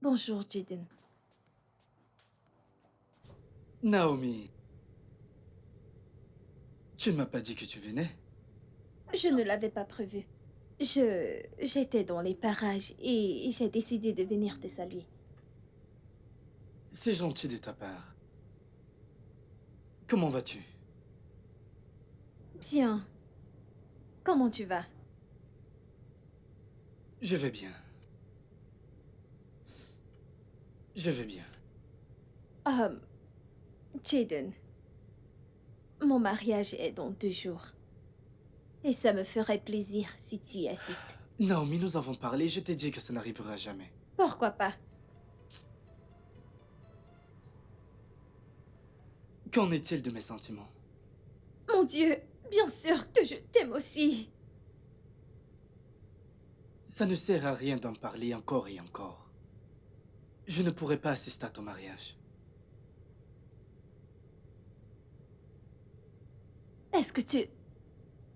Bonjour, Jaden. Naomi, tu ne m'as pas dit que tu venais? Je ne l'avais pas prévu. J'étais dans les parages et j'ai décidé de venir te saluer. C'est gentil de ta part. Comment vas-tu? Bien. Comment tu vas? Je vais bien. Je vais bien. Um, Jaden, mon mariage est dans 2 jours. Et ça me ferait plaisir si tu y assistes. Naomi, nous avons parlé, je t'ai dit que ça n'arrivera jamais. Pourquoi pas? Qu'en est-il de mes sentiments? Mon Dieu, bien sûr que je t'aime aussi. Ça ne sert à rien d'en parler encore et encore. Je ne pourrai pas assister à ton mariage. Est-ce que tu...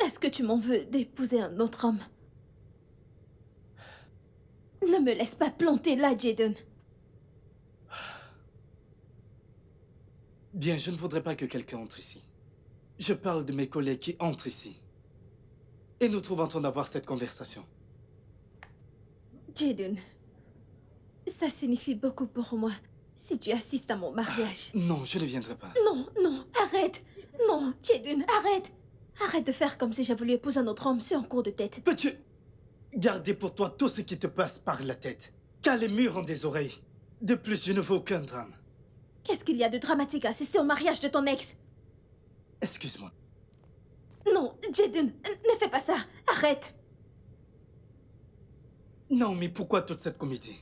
Est-ce que tu m'en veux d'épouser un autre homme? Ne me laisse pas planter là, Jaden. Bien, je ne voudrais pas que quelqu'un entre ici. Je parle de mes collègues qui entrent ici. Et nous trouvons en train d'avoir cette conversation. Jaden, ça signifie beaucoup pour moi si tu assistes à mon mariage. Non, je ne viendrai pas. Non, non, arrête. Non, Jaden, arrête. Arrête de faire comme si j'ai voulu épouser un autre homme, c'est un coup de tête. Peux-tu garder pour toi tout ce qui te passe par la tête? Car les murs ont des oreilles. De plus, je ne veux aucun drame. Qu'est-ce qu'il y a de dramatique à assister au mariage de ton ex? Excuse-moi. Non, Jaden, ne fais pas ça. Arrête. Non, mais pourquoi toute cette comédie?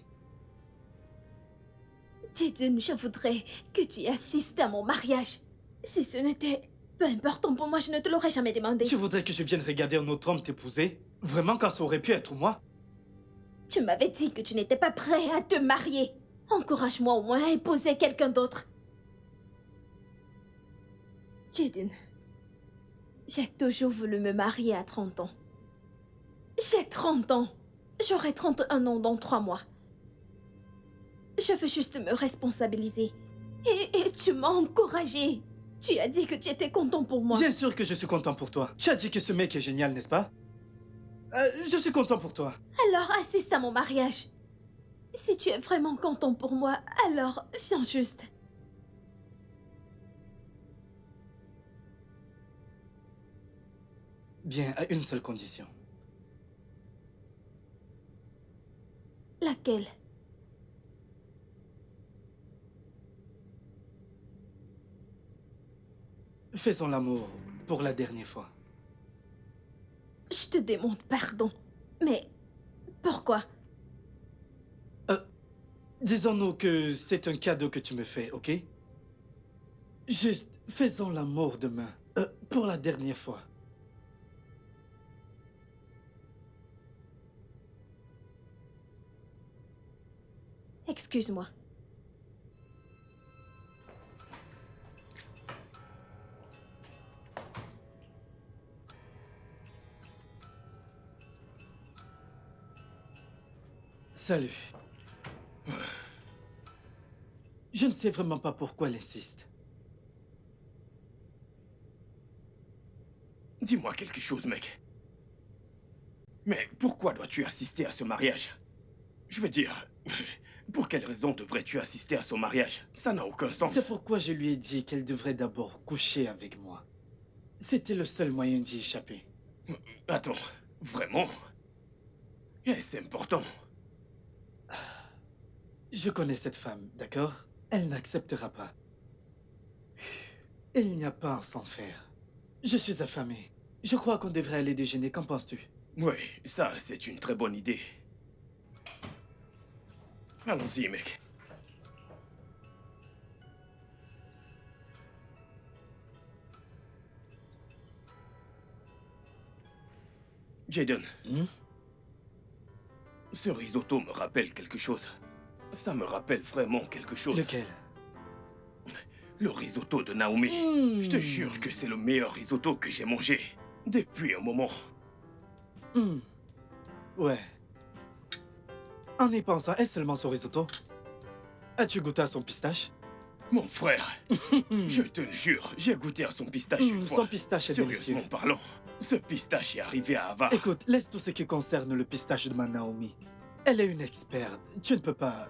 Jaden, je voudrais que tu assistes à mon mariage. Si ce n'était peu important pour moi, je ne te l'aurais jamais demandé. Tu voudrais que je vienne regarder un autre homme t'épouser? Vraiment, quand ça aurait pu être moi? Tu m'avais dit que tu n'étais pas prêt à te marier. Encourage-moi au moins à épouser quelqu'un d'autre. Jaden, j'ai toujours voulu me marier à 30 ans. J'ai 30 ans. J'aurai 31 ans dans 3 mois. Je veux juste me responsabiliser. Et tu m'as encouragée. Tu as dit que tu étais content pour moi. Bien sûr que je suis content pour toi. Tu as dit que ce mec est génial, n'est-ce pas? Je suis content pour toi. Alors assiste à mon mariage. Si tu es vraiment content pour moi, alors viens juste. Bien, à une seule condition. Laquelle? Faisons l'amour pour la dernière fois. Je te demande pardon. Mais pourquoi? Disons-nous que c'est un cadeau que tu me fais, ok? Juste, faisons l'amour demain. Pour la dernière fois. Excuse-moi. Salut. Je ne sais vraiment pas pourquoi elle insiste. Dis-moi quelque chose, mec. Mais pourquoi dois-tu assister à ce mariage? Je veux dire, pour quelle raison devrais-tu assister à son mariage? Ça n'a aucun sens. C'est pourquoi je lui ai dit qu'elle devrait d'abord coucher avec moi. C'était le seul moyen d'y échapper. Attends, vraiment? Est-ce important? Je connais cette femme, d'accord? Elle n'acceptera pas. Il n'y a pas à s'en faire. Je suis affamé. Je crois qu'on devrait aller déjeuner, qu'en penses-tu? Oui, ça, c'est une très bonne idée. Allons-y, mec. Jaden, ce risotto me rappelle quelque chose. Ça me rappelle vraiment quelque chose. Lequel? Le risotto de Naomi. Je te jure que c'est le meilleur risotto que j'ai mangé depuis un moment. Ouais. En y pensant, est-ce seulement son risotto? As-tu goûté à son pistache? Mon frère, je te le jure, j'ai goûté à son pistache une fois. Son pistache est délicieux. Sérieusement parlant, ce pistache est arrivé à Ava. Écoute, laisse tout ce qui concerne le pistache de ma Naomi. Elle est une experte. Tu ne peux pas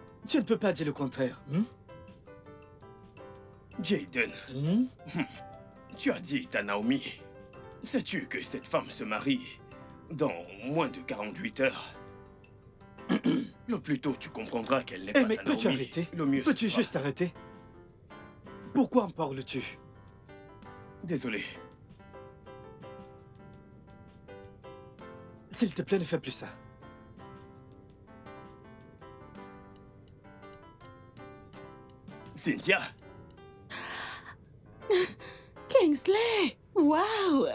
dire le contraire. Jaden, tu as dit à Naomi, sais-tu que cette femme se marie dans moins de 48 heures? Le plus tôt tu comprendras qu'elle n'est Eh pas mais ta peux-tu Naomi, arrêter? le mieux ce Peux-tu sera. juste arrêter? Pourquoi en parles-tu? Désolé. S'il te plaît, ne fais plus ça. Cynthia, Kingsley! Waouh!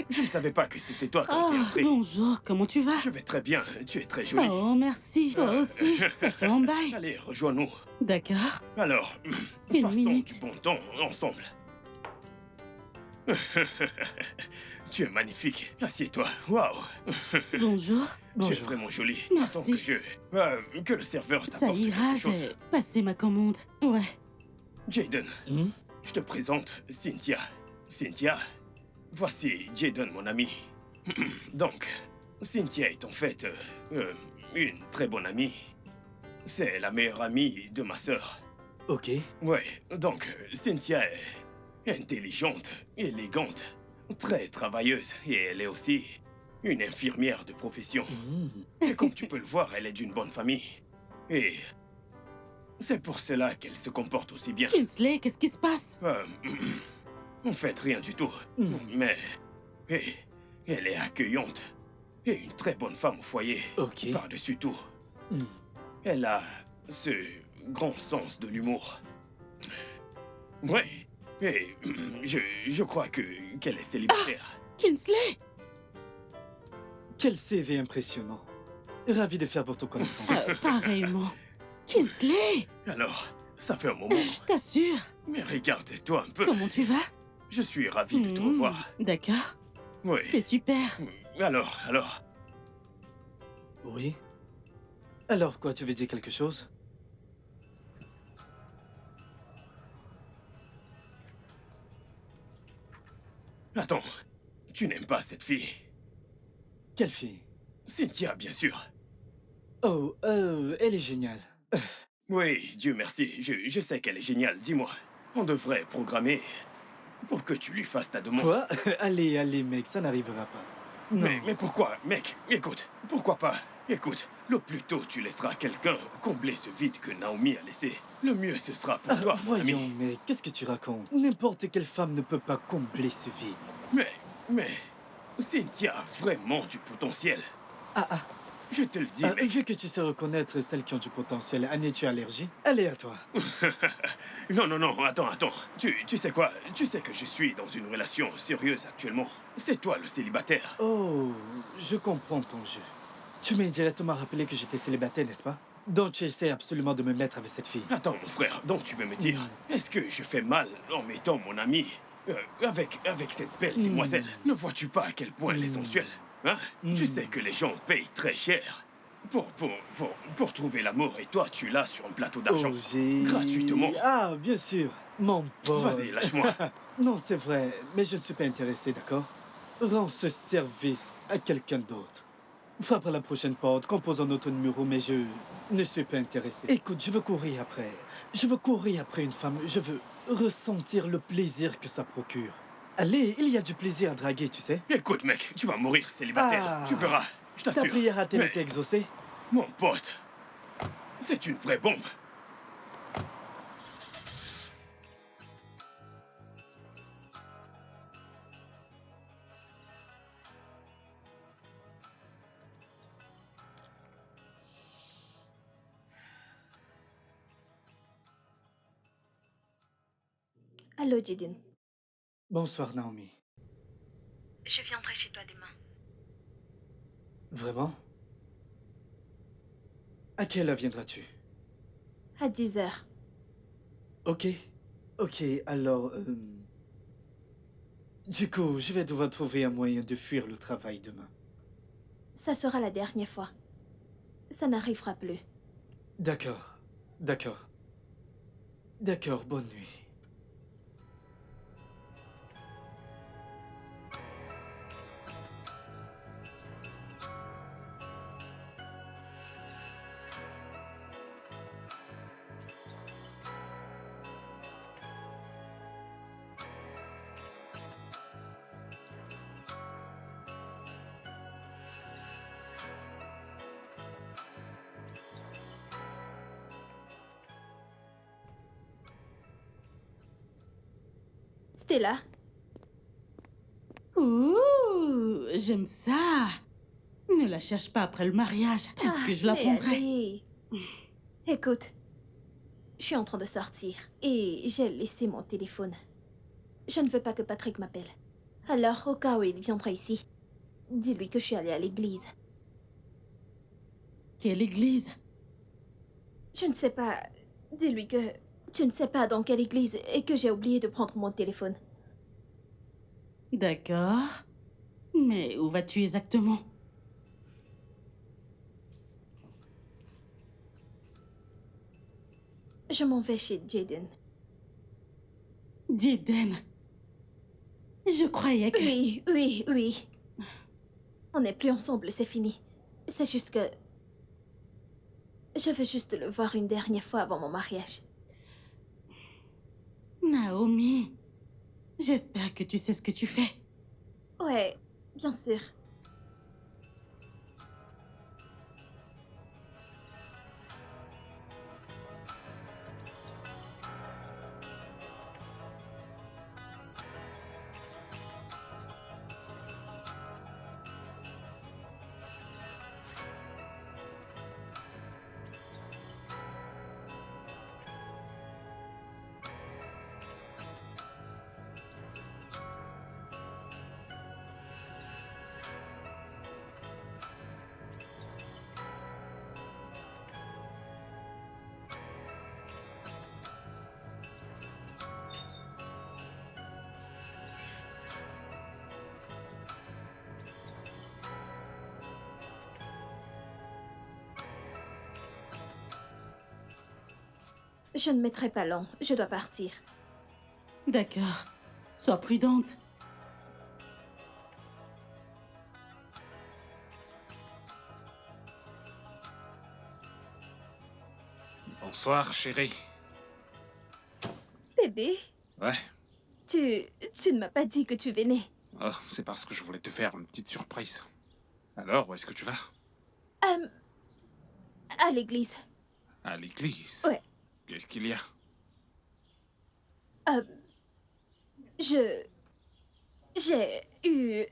je ne savais pas que c'était toi quand Oh, t'es entré. bonjour, comment tu vas? Je vais très bien, tu es très jolie. Oh, merci. Toi aussi, ça fait un bail. Allez, rejoins-nous. D'accord. Alors, Une passons minute. du bon temps ensemble. Tu es magnifique. Assieds-toi. Waouh. Bonjour. Tu es Bonjour. vraiment jolie. Merci. Attends que le serveur Ça t'apporte ira, quelque chose. j'ai passé ma commande. Ouais. Jaden, je te présente Cynthia. Cynthia, voici Jaden, mon ami. Donc, Cynthia est en fait une très bonne amie. C'est la meilleure amie de ma sœur. Ok. Ouais, donc Cynthia est intelligente, élégante, très travailleuse et elle est aussi une infirmière de profession. Et comme tu peux le voir, elle est d'une bonne famille. Et c'est pour cela qu'elle se comporte aussi bien. Kingsley, qu'est-ce qui se passe? En fait, rien du tout. Mais elle est accueillante et une très bonne femme au foyer. Ok. Par-dessus tout, Hmm. elle a ce grand sens de l'humour. Ouais, et je crois qu'elle est célibataire. Kingsley! Quel CV impressionnant. Ravi de faire votre connaissance. Pareillement. Kingsley! Alors, ça fait un moment. Je t'assure. Mais regarde-toi un peu. Comment tu vas? Je suis ravi de te Hmm, revoir. D'accord. Oui. C'est super. Alors. Oui. Alors quoi, tu veux dire quelque chose? Attends, tu n'aimes pas cette fille? Quelle fille? Cynthia, bien sûr. Oh, elle est géniale. Oui, Dieu merci, je sais qu'elle est géniale. Dis-moi, on devrait programmer pour que tu lui fasses ta demande. Quoi? Allez, mec, ça n'arrivera pas. Non. Mais pourquoi, mec? Écoute, pourquoi pas? Écoute, le plus tôt tu laisseras quelqu'un combler ce vide que Naomi a laissé, le mieux ce sera pour toi, mon ami. Voyons, mec, qu'est-ce que tu racontes? N'importe quelle femme ne peut pas combler ce vide. Mais, Cynthia a vraiment du potentiel. Ah, Je te le dis, mec. vu que tu sais reconnaître celles qui ont du potentiel, en es-tu allergie? Allez, à toi. Non, attends. Tu sais quoi? Tu sais que je suis dans une relation sérieuse actuellement. C'est toi le célibataire. Oh, je comprends ton jeu. Tu m'as directement rappelé que j'étais célibataire, n'est-ce pas? Donc tu essaies absolument de me mettre avec cette fille. Attends, mon frère, donc tu veux me dire, est-ce que je fais mal en mettant mon ami avec cette belle demoiselle? Ne vois-tu pas à quel point elle est sensuelle? Hein? Tu sais que les gens payent très cher pour trouver l'amour et toi, tu l'as sur un plateau d'argent. Gratuitement. Ah, bien sûr. Mon pote. Vas-y, lâche-moi. Non, c'est vrai, mais je ne suis pas intéressé, d'accord? Rends ce service à quelqu'un d'autre. Frappe à la prochaine porte, compose un autre numéro, mais je ne suis pas intéressé. Écoute, je veux courir après. Je veux courir après une femme. Je veux ressentir le plaisir que ça procure. Allez, il y a du plaisir à draguer, tu sais. Écoute, mec, tu vas mourir célibataire. Ah. Tu verras, je Ta t'assure. prière a-t-elle Mais- été exaucée? Mon pote, c'est une vraie bombe. Allô, Jaden. Bonsoir, Naomi. Je viendrai chez toi demain. Vraiment? À quelle heure viendras-tu? À 10 heures. Ok. Ok, alors... Du coup, je vais devoir trouver un moyen de fuir le travail demain. Ça sera la dernière fois. Ça n'arrivera plus. D'accord. D'accord. D'accord, bonne nuit. Stella, Ouh, j'aime ça. Ne la cherche pas après le mariage. Est-ce que je la mais prendrai? allez. Écoute, je suis en train de sortir et j'ai laissé mon téléphone. Je ne veux pas que Patrick m'appelle. Alors, au cas où il viendra ici, dis-lui que je suis allée à l'église. Quelle église? Je ne sais pas. Dis-lui que tu ne sais pas dans quelle église et que j'ai oublié de prendre mon téléphone. D'accord. Mais où vas-tu exactement? Je m'en vais chez Jaden. Jaden. Je croyais que... Oui, oui, oui. On n'est plus ensemble, c'est fini. C'est juste que... Je veux juste le voir une dernière fois avant mon mariage. Naomi, j'espère que tu sais ce que tu fais. Ouais, bien sûr. Je ne mettrai pas long, je dois partir. D'accord. Sois prudente. Bonsoir, chérie. Bébé, Ouais. tu ne m'as pas dit que tu venais. Oh, c'est parce que je voulais te faire une petite surprise. Alors, où est-ce que tu vas? Euh, à l'église. À l'église. Ouais. Qu'est-ce qu'il y a? Euh, je... J'ai eu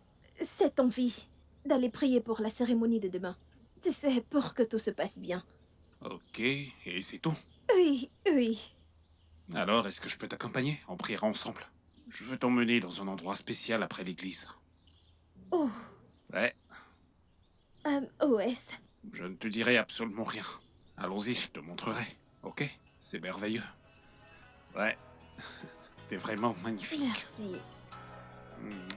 cette envie d'aller prier pour la cérémonie de demain. Tu sais, pour que tout se passe bien. Ok, et c'est tout. Oui, oui. Alors, est-ce que je peux t'accompagner? On priera ensemble. Je veux t'emmener dans un endroit spécial après l'église. Oh, Ouais, OS. je ne te dirai absolument rien. Allons-y, je te montrerai. Ok? C'est merveilleux. Ouais. T'es vraiment magnifique. Merci. Hmm.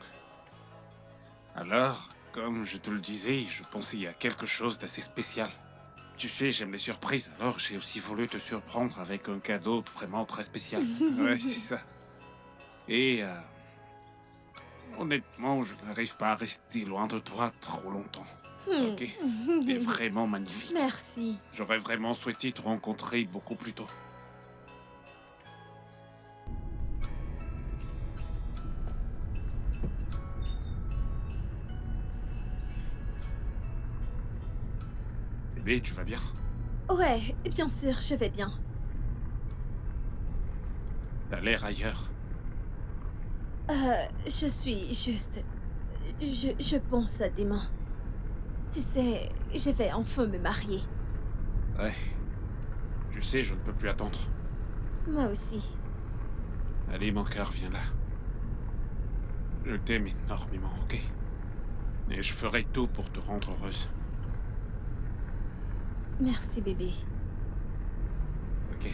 Alors, comme je te le disais, je pensais à quelque chose d'assez spécial. Tu sais, j'aime les surprises, alors j'ai aussi voulu te surprendre avec un cadeau vraiment très spécial. Ouais, c'est ça. Et honnêtement, je n'arrive pas à rester loin de toi trop longtemps. Ok? T'es vraiment magnifique. Merci. J'aurais vraiment souhaité te rencontrer beaucoup plus tôt. Bébé, tu vas bien? Ouais, bien sûr, je vais bien. T'as l'air ailleurs. Je suis juste... Je pense à demain. Tu sais, je vais enfin me marier. Ouais. Tu sais, je ne peux plus attendre. Moi aussi. Allez, mon cœur, viens là. Je t'aime énormément, ok? Et je ferai tout pour te rendre heureuse. Merci, bébé. Ok.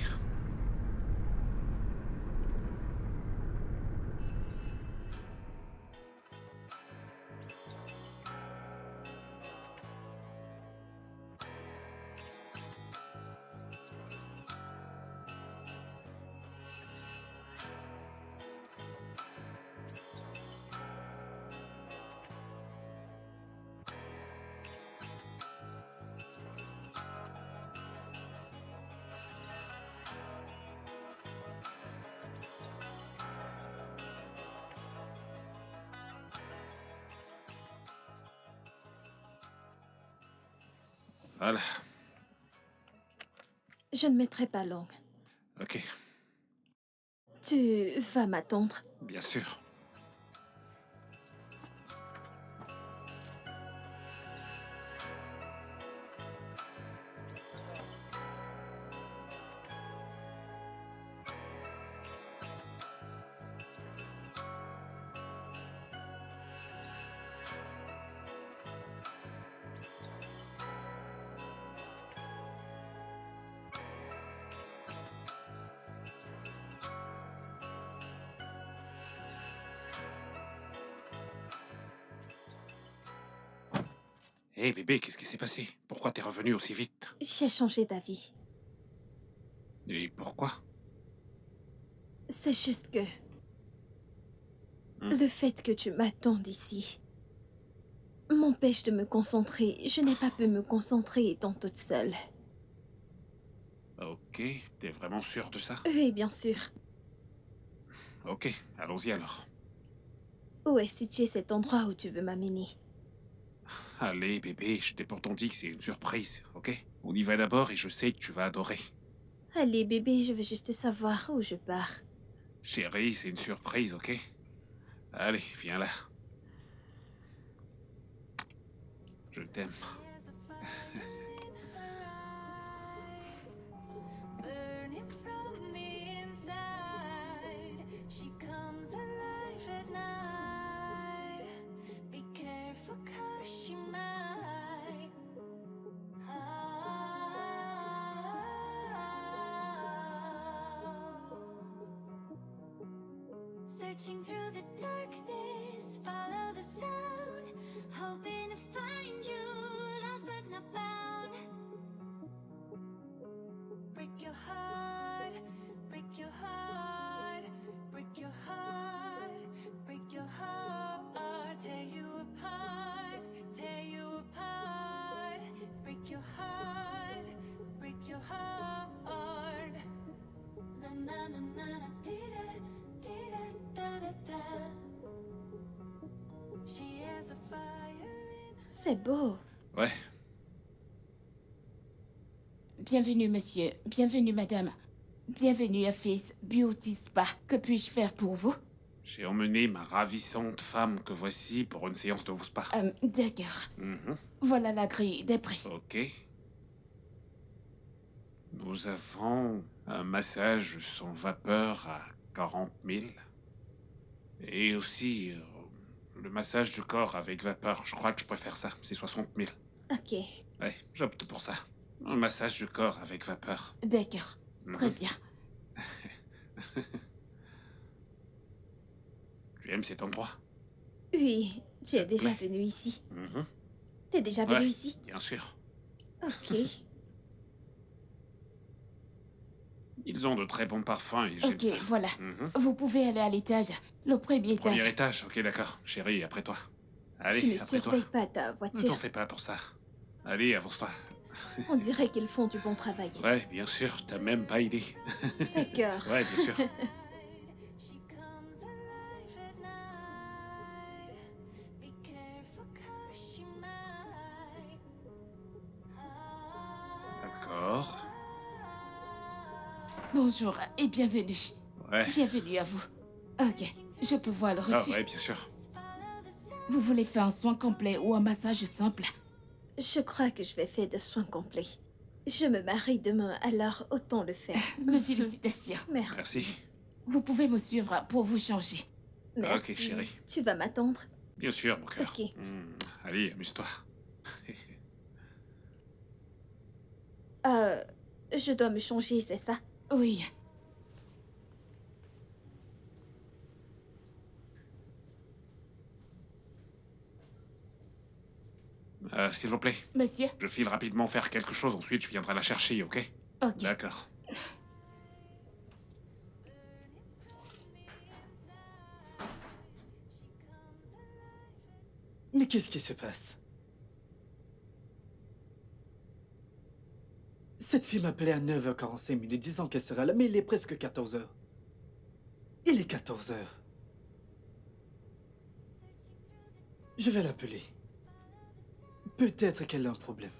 Voilà. Je ne mettrai pas longue. Ok, Tu vas m'attendre. bien sûr. Hé bébé, qu'est-ce qui s'est passé? Pourquoi t'es revenu aussi vite? J'ai changé d'avis. Et pourquoi? C'est juste que... Hmm. Le fait que tu m'attendes ici m'empêche de me concentrer. Je n'ai pas pu me concentrer étant toute seule. Ok, t'es vraiment sûr de ça? Oui, bien sûr. Ok, allons-y alors. Où est situé cet endroit où tu veux m'amener? Allez bébé, je t'ai pourtant dit que c'est une surprise, ok? On y va d'abord et je sais que tu vas adorer. Allez, bébé, je veux juste savoir où je pars. Chérie, c'est une surprise, ok? Allez, viens là. Je t'aime. Burning from the inside, she comes alive at night. Be careful 'cause she might. Searching through the darkness, follow the sound, hoping to find you, lost but not found. Break your heart, break your heart, break your heart, break your heart, tear you apart, tear you apart. Break your heart, break your heart. Na na na na na, dee da da da da. She has a fire in her. C'est beau. Ouais, Bienvenue, monsieur. Bienvenue, madame. Bienvenue à Face Beauty Spa. Que puis-je faire pour vous? j'ai emmené ma ravissante femme que voici pour une séance de vos spa. D'accord. Mhm. Voilà la grille des prix. Ok. Nous avons un massage sans vapeur à 40 000. Et aussi le massage du corps avec vapeur. Je crois que je préfère ça. C'est 60 000. Ok. Ouais, j'opte pour ça. Un massage du corps avec vapeur. D'accord. Très Mhm. bien. Tu aimes cet endroit? Oui, tu es Ça te déjà plaît? venu ici. Mhm. T'es déjà venu Ouais, ici? bien sûr. Ok. Ils ont de très bons parfums et j'aime Ok, ça. voilà. Mhm. Vous pouvez aller à l'étage. Le premier étage. Premier étage, ok d'accord. Chérie, après toi. Tu Allez, ne après toi. surveilles pas ta Ne t'en voiture. fais pas pour ça. Allez, avance-toi. On dirait qu'ils font du bon travail. Ouais, bien sûr, t'as même pas idée. D'accord. Ouais, bien sûr. She comes alive at night. Be careful 'cause she might. D'accord. Bonjour et bienvenue. Ouais. Bienvenue à vous. Ok, je peux voir le Ah reçu. ouais, bien sûr. Vous voulez faire un soin complet ou un massage simple? Je crois que je vais faire des soins complets. Je me marie demain, alors autant le faire. Mes félicitations. Merci. Merci. Vous pouvez me suivre pour vous changer. Merci. Ok, chérie. Tu vas m'attendre? Bien sûr, mon cœur. Ok. Allez, amuse-toi. Je dois me changer, c'est ça? Oui. S'il vous plaît, Monsieur? je file rapidement faire quelque chose, ensuite je viendrai la chercher, ok? Ok. D'accord. Mais qu'est-ce qui se passe? Cette fille m'appelait à 9h45 minutes disant qu'elle sera là, mais il est presque 14h. Il est 14h. Je vais l'appeler. Peut-être qu'elle a un problème.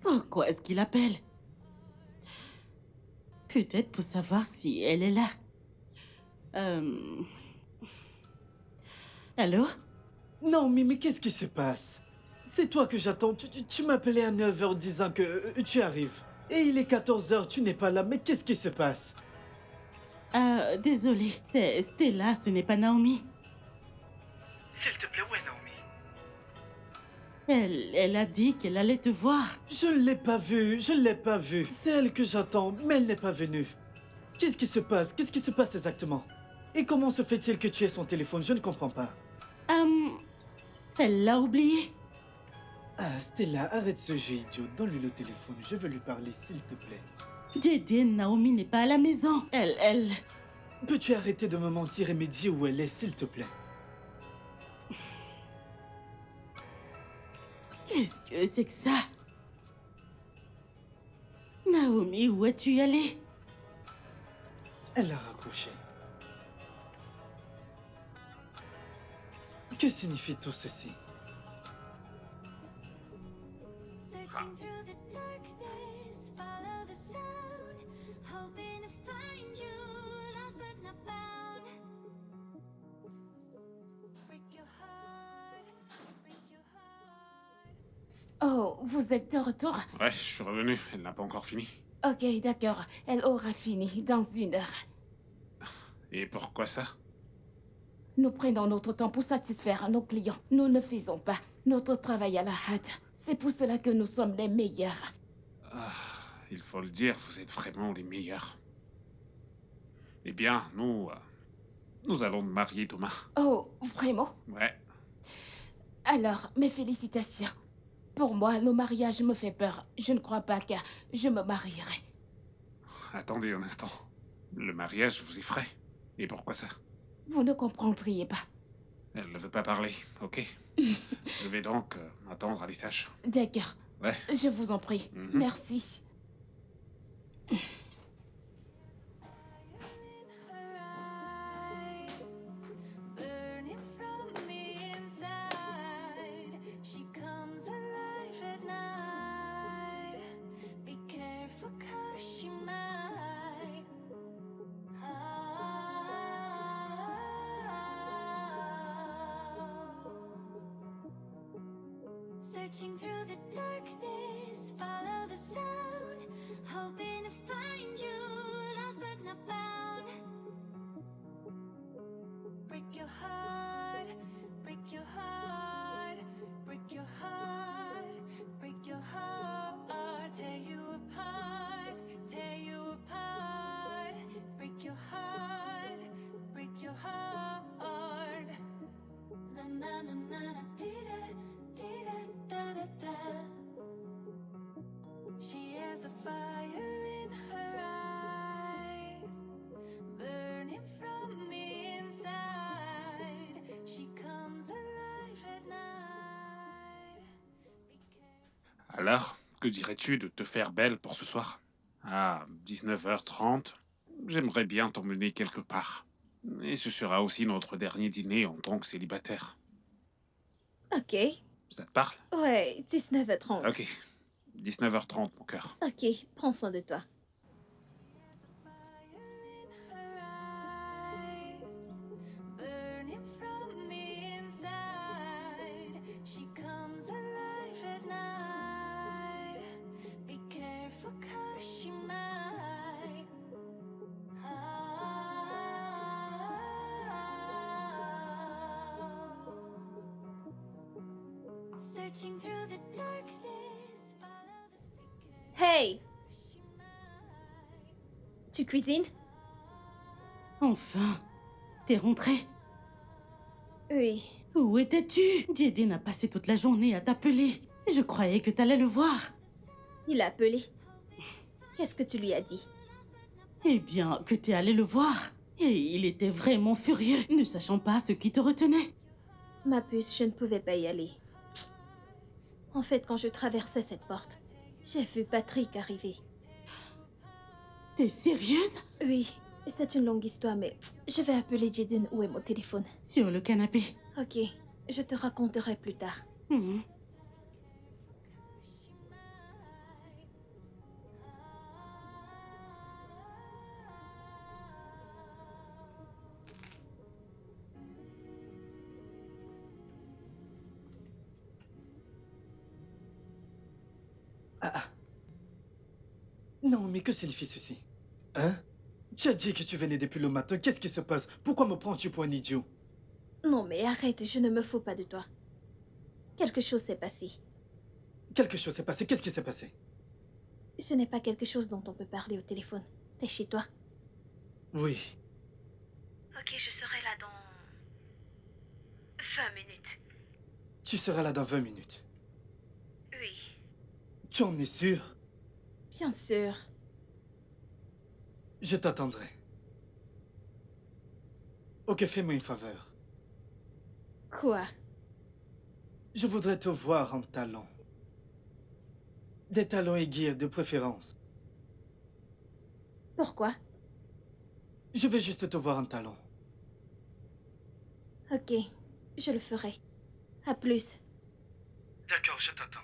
Pourquoi est-ce qu'il appelle? Peut-être pour savoir si elle est là. Allô? Naomi, mais qu'est-ce qui se passe? C'est toi que j'attends. Tu m'appelais à 9h disant que tu arrives. Et il est 14h, tu n'es pas là. Mais qu'est-ce qui se passe? Désolée. C'est Stella, ce n'est pas Naomi. S'il te plaît, où est Naomi? Elle a dit qu'elle allait te voir. Je ne l'ai pas vue, je ne l'ai pas vue. C'est elle que j'attends, mais elle n'est pas venue. Qu'est-ce qui se passe? Qu'est-ce qui se passe exactement? Et comment se fait-il que tu aies son téléphone? Je ne comprends pas. Elle l'a oublié. Ah, Stella, arrête ce jeu idiot. Donne-lui le téléphone. Je veux lui parler, s'il te plaît. Jaden, Naomi n'est pas à la maison. Elle... Peux-tu arrêter de me mentir et me dire où elle est, s'il te plaît? Qu'est-ce que c'est que ça? Naomi, où es-tu allée? Elle a raccroché. Que signifie tout ceci? Searching through the darkness, follow the sound, hoping to find you, lost but not found. Break your heart, break your heart. Oh, vous êtes de retour? Ouais, je suis revenu. Elle n'a pas encore fini. Ok, d'accord. Elle aura fini dans 1 heure. Et pourquoi ça? Nous prenons notre temps pour satisfaire nos clients. Nous ne faisons pas notre travail à la hâte. C'est pour cela que nous sommes les meilleurs. Ah, il faut le dire, vous êtes vraiment les meilleurs. Eh bien, nous allons marier Thomas. Oh, vraiment? Ouais. Alors, mes félicitations. Pour moi, le mariage me fait peur. Je ne crois pas que je me marierai. Attendez un instant. Le mariage vous effraie. Et pourquoi ça? Vous ne comprendriez pas. Elle ne veut pas parler, ok? Je vais donc attendre à l'étage. D'accord. Ouais. Je vous en prie. Mhm. Merci. Burning from the inside, she comes alive at night. Be careful 'cause she might. Searching through the darkness, follow the sound, hoping to find you, lost but not found. Break your heart, break your heart, break your heart, break your heart, tear you apart, tear you apart. Break your heart, break your heart. Na na na na na, dee da da da. She has a fire in her eyes, burning from the inside. She comes alive at night. Alors, que dirais-tu de te faire belle pour ce soir? À 19h30, j'aimerais bien t'emmener quelque part. Et ce sera aussi notre dernier dîner en tant que célibataire. Ok. Ça te parle? Ouais, 19h30. Ok. 19h30, mon cœur. Ok, prends soin de toi. Burning from the inside, she comes alive at night. Be careful 'cause she might. Searching through the darkness, follow the Hey, she might. tu cuisines? Enfin, t'es rentrée? Oui. Où étais-tu? Jaden a passé toute la journée à t'appeler. Je croyais que t'allais le voir. Il a appelé. Qu'est-ce que tu lui as dit? Eh bien, que t'es allé le voir. Et il était vraiment furieux, ne sachant pas ce qui te retenait. Ma puce, je ne pouvais pas y aller. En fait, quand je traversais cette porte, j'ai vu Patrick arriver. T'es sérieuse? Oui, c'est une longue histoire, mais je vais appeler Jaden. Où est mon téléphone? Sur le canapé. Ok, je te raconterai plus tard. Mhm. Non, mais que signifie ceci? Hein? Tu as dit que tu venais depuis le matin. Qu'est-ce qui se passe? Pourquoi me prends-tu pour un idiot? Non, mais arrête, je ne me fous pas de toi. Quelque chose s'est passé. Quelque chose s'est passé. Qu'est-ce qui s'est passé? Ce n'est pas quelque chose dont on peut parler au téléphone. T'es chez toi? Oui. Ok, je serai là dans 20 minutes. Tu seras là dans 20 minutes. Oui. Tu en es sûr? Bien sûr. Je t'attendrai. Ok, fais-moi une faveur. Quoi? Je voudrais te voir en talons. Des talons aiguilles de préférence. Pourquoi? Je veux juste te voir en talons. Ok, je le ferai. À plus. D'accord, je t'attends.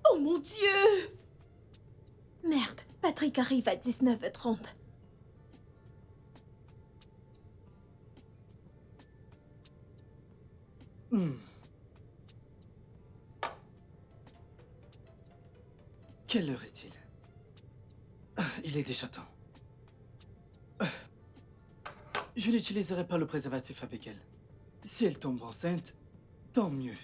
Oh mon Dieu! Merde, Patrick arrive à 19h30. Quelle heure est-il? Il est déjà temps. Je n'utiliserai pas le préservatif avec elle. Si elle tombe enceinte, tant mieux.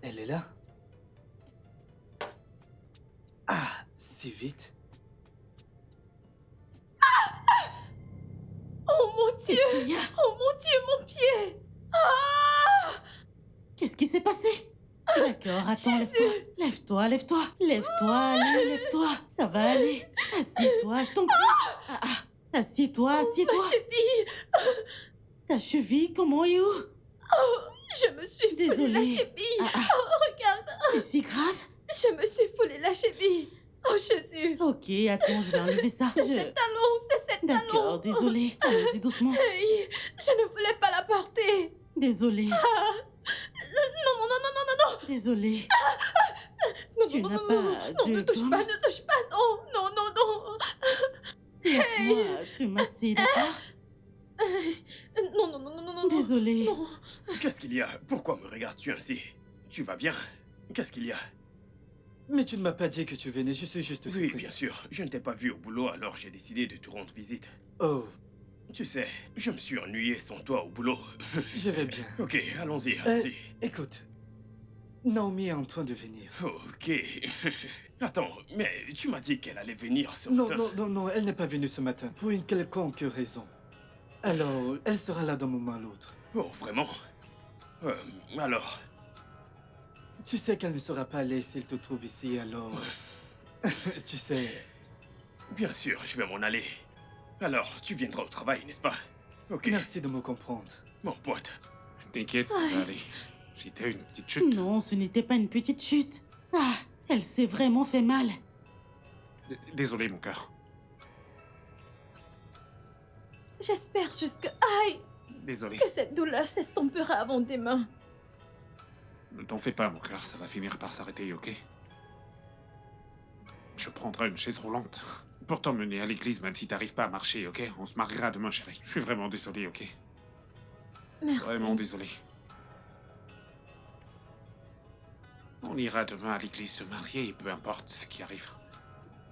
Elle est là? Ah, si vite? Oh mon Dieu! Qu'est-ce qu'il y a? Oh mon Dieu, mon pied! Ah! Qu'est-ce qui s'est passé? D'accord, attends, lève-toi. Lève-toi, lève-toi. Lève-toi, allez, lève-toi. Ça va aller. Assieds-toi, je t'en prie. Ah, ah. Assieds-toi, assieds-toi. Ma cheville! Ta cheville, comment est où? Je me suis foulé la Désolée. cheville! Ah, ah. Oh, regarde! C'est si grave? Je me suis foulé la cheville! Oh, Jésus! Ok, attends, je vais enlever ça. C'est cette talon! C'est cette talon! D'accord, désolée. Allons-y doucement. Hey, je ne voulais pas la porter! Désolée. Non, non, non, non, non, non, non! Désolée. Non, Tu non, n'as non, pas non, de ne touche gomme? pas, ne touche pas, non, non, non, non! Laisse-moi te masser, d'accord? Non, non, non, non, non, non! Désolée. Non. Qu'est-ce qu'il y a? Pourquoi me regardes-tu ainsi? Tu vas bien? Qu'est-ce qu'il y a? Mais tu ne m'as pas dit que tu venais, je suis juste Oui, surpris. bien sûr. Je ne t'ai pas vu au boulot, alors j'ai décidé de te rendre visite. Oh, Tu sais, je me suis ennuyé sans toi au boulot. je vais bien. Ok, allons-y, allons-y. Écoute, Naomi est en train de venir. Ok. Attends, mais tu m'as dit qu'elle allait venir ce Non, matin. non, non, non, elle n'est pas venue ce matin, pour une quelconque raison. Alors, elle sera là d'un moment à l'autre. Oh, vraiment? Alors, Tu sais qu'elle ne sera pas allée s'il te trouve ici, alors... tu sais... bien sûr, je vais m'en aller. Alors, tu viendras au travail, n'est-ce pas? Ok, Merci de me comprendre. mon pote. T'inquiète, ça va aller. C'était une petite chute. Non, ce n'était pas une petite chute. Ah, elle s'est vraiment fait mal. Désolé, mon cœur. J'espère juste que... Aïe! Désolé. Que cette douleur s'estompera avant demain. Ne t'en fais pas, mon cœur, ça va finir par s'arrêter, ok? Je prendrai une chaise roulante. pour t'emmener à l'église, même si t'arrives pas à marcher, ok? On se mariera demain, chérie. Je suis vraiment désolé, ok? Merci. Vraiment désolé. On ira demain à l'église se marier et peu importe ce qui arrive.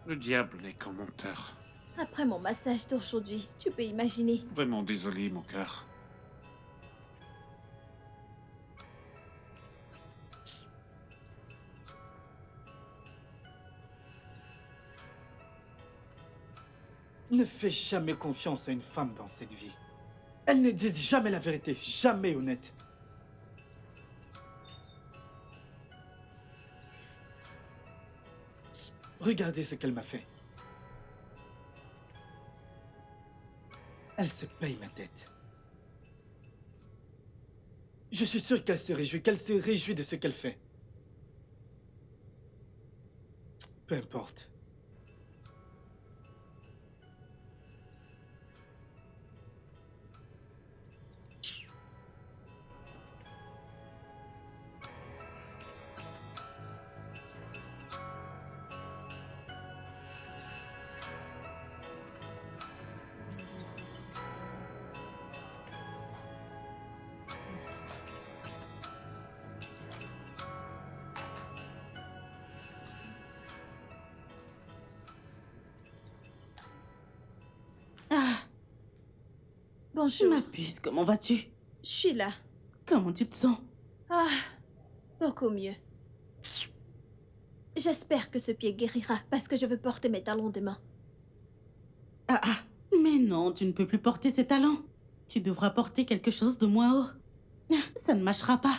Le diable n'est qu'un menteur. Après mon massage d'aujourd'hui, tu peux imaginer. Vraiment désolé, mon cœur. Ne fais jamais confiance à une femme dans cette vie. Elles ne disent jamais la vérité, jamais honnête. Regardez ce qu'elle m'a fait. Elle se paye ma tête. Je suis sûr qu'elle se réjouit de ce qu'elle fait. Peu importe. Ah, Bonjour. ma puce, comment vas-tu? Je suis là. Comment tu te sens? Ah, beaucoup mieux. J'espère que ce pied guérira parce que je veux porter mes talons demain. Ah, ah, mais non, tu ne peux plus porter ces talons. Tu devras porter quelque chose de moins haut. Ça ne marchera pas.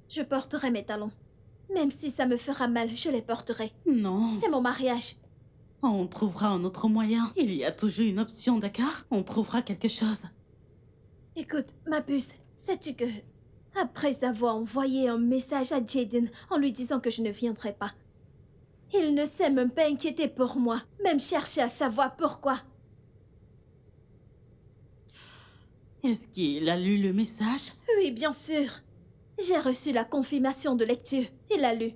Je porterai mes talons. Même si ça me fera mal, je les porterai. Non. C'est mon mariage. On trouvera un autre moyen. Il y a toujours une option, d'accord? On trouvera quelque chose. Écoute, ma puce, sais-tu que... Après avoir envoyé un message à Jaden en lui disant que je ne viendrai pas, il ne s'est même pas inquiété pour moi, même chercher à savoir pourquoi. Est-ce qu'il a lu le message? Oui, bien sûr. J'ai reçu la confirmation de lecture. Il l'a lu.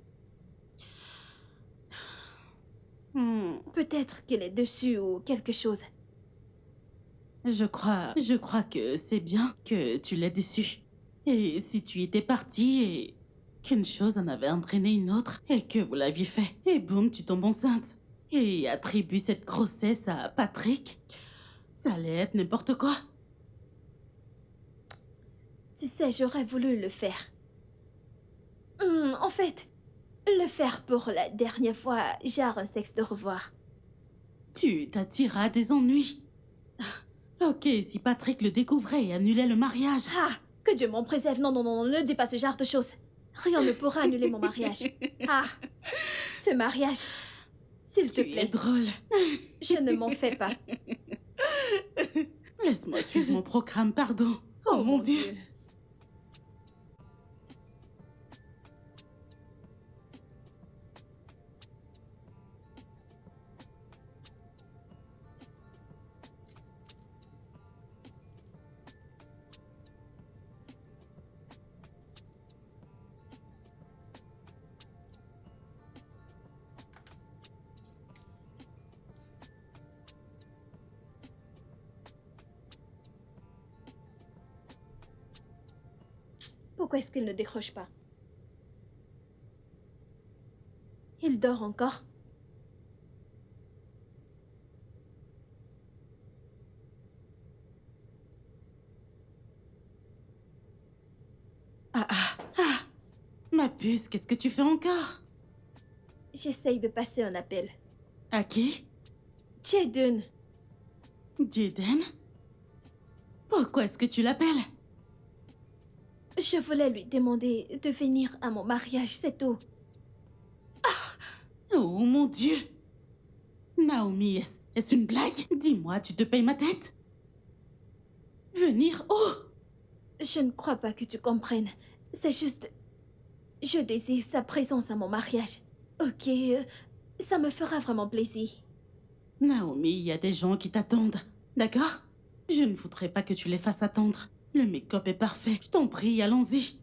Peut-être qu'il est dessus ou quelque chose. Je crois que c'est bien que tu l'aies déçu. Et si tu étais parti et qu'une chose en avait entraîné une autre et que vous l'aviez fait, et boum, tu tombes enceinte. Et attribue cette grossesse à Patrick, ça allait être n'importe quoi. Tu sais, j'aurais voulu le faire. En fait, le faire pour la dernière fois, genre un sexe de revoir. Tu t'attiras à des ennuis. Ok, si Patrick le découvrait et annulait le mariage. Ah, que Dieu m'en préserve. Non, non, non, ne dis pas ce genre de choses. Rien ne pourra annuler mon mariage. Ah, ce mariage. S'il te Tu plaît, es drôle. je ne m'en fais pas. Laisse-moi suivre mon programme, pardon. Oh, mon Dieu. Pourquoi est-ce qu'il ne décroche pas? Il dort encore? Ma puce, qu'est-ce que tu fais encore? J'essaye de passer un appel. À qui? Jaden, Jaden? Pourquoi est-ce que tu l'appelles? je voulais lui demander de venir à mon mariage, c'est tout. Oh mon Dieu! Naomi, est-ce une blague? Dis-moi, tu te payes ma tête? Venir où? Je ne crois pas que tu comprennes. C'est juste... Je désire sa présence à mon mariage. Ok, ça me fera vraiment plaisir. Naomi, il y a des gens qui t'attendent, d'accord? Je ne voudrais pas que tu les fasses attendre. Le make-up est parfait. Je t'en prie, allons-y.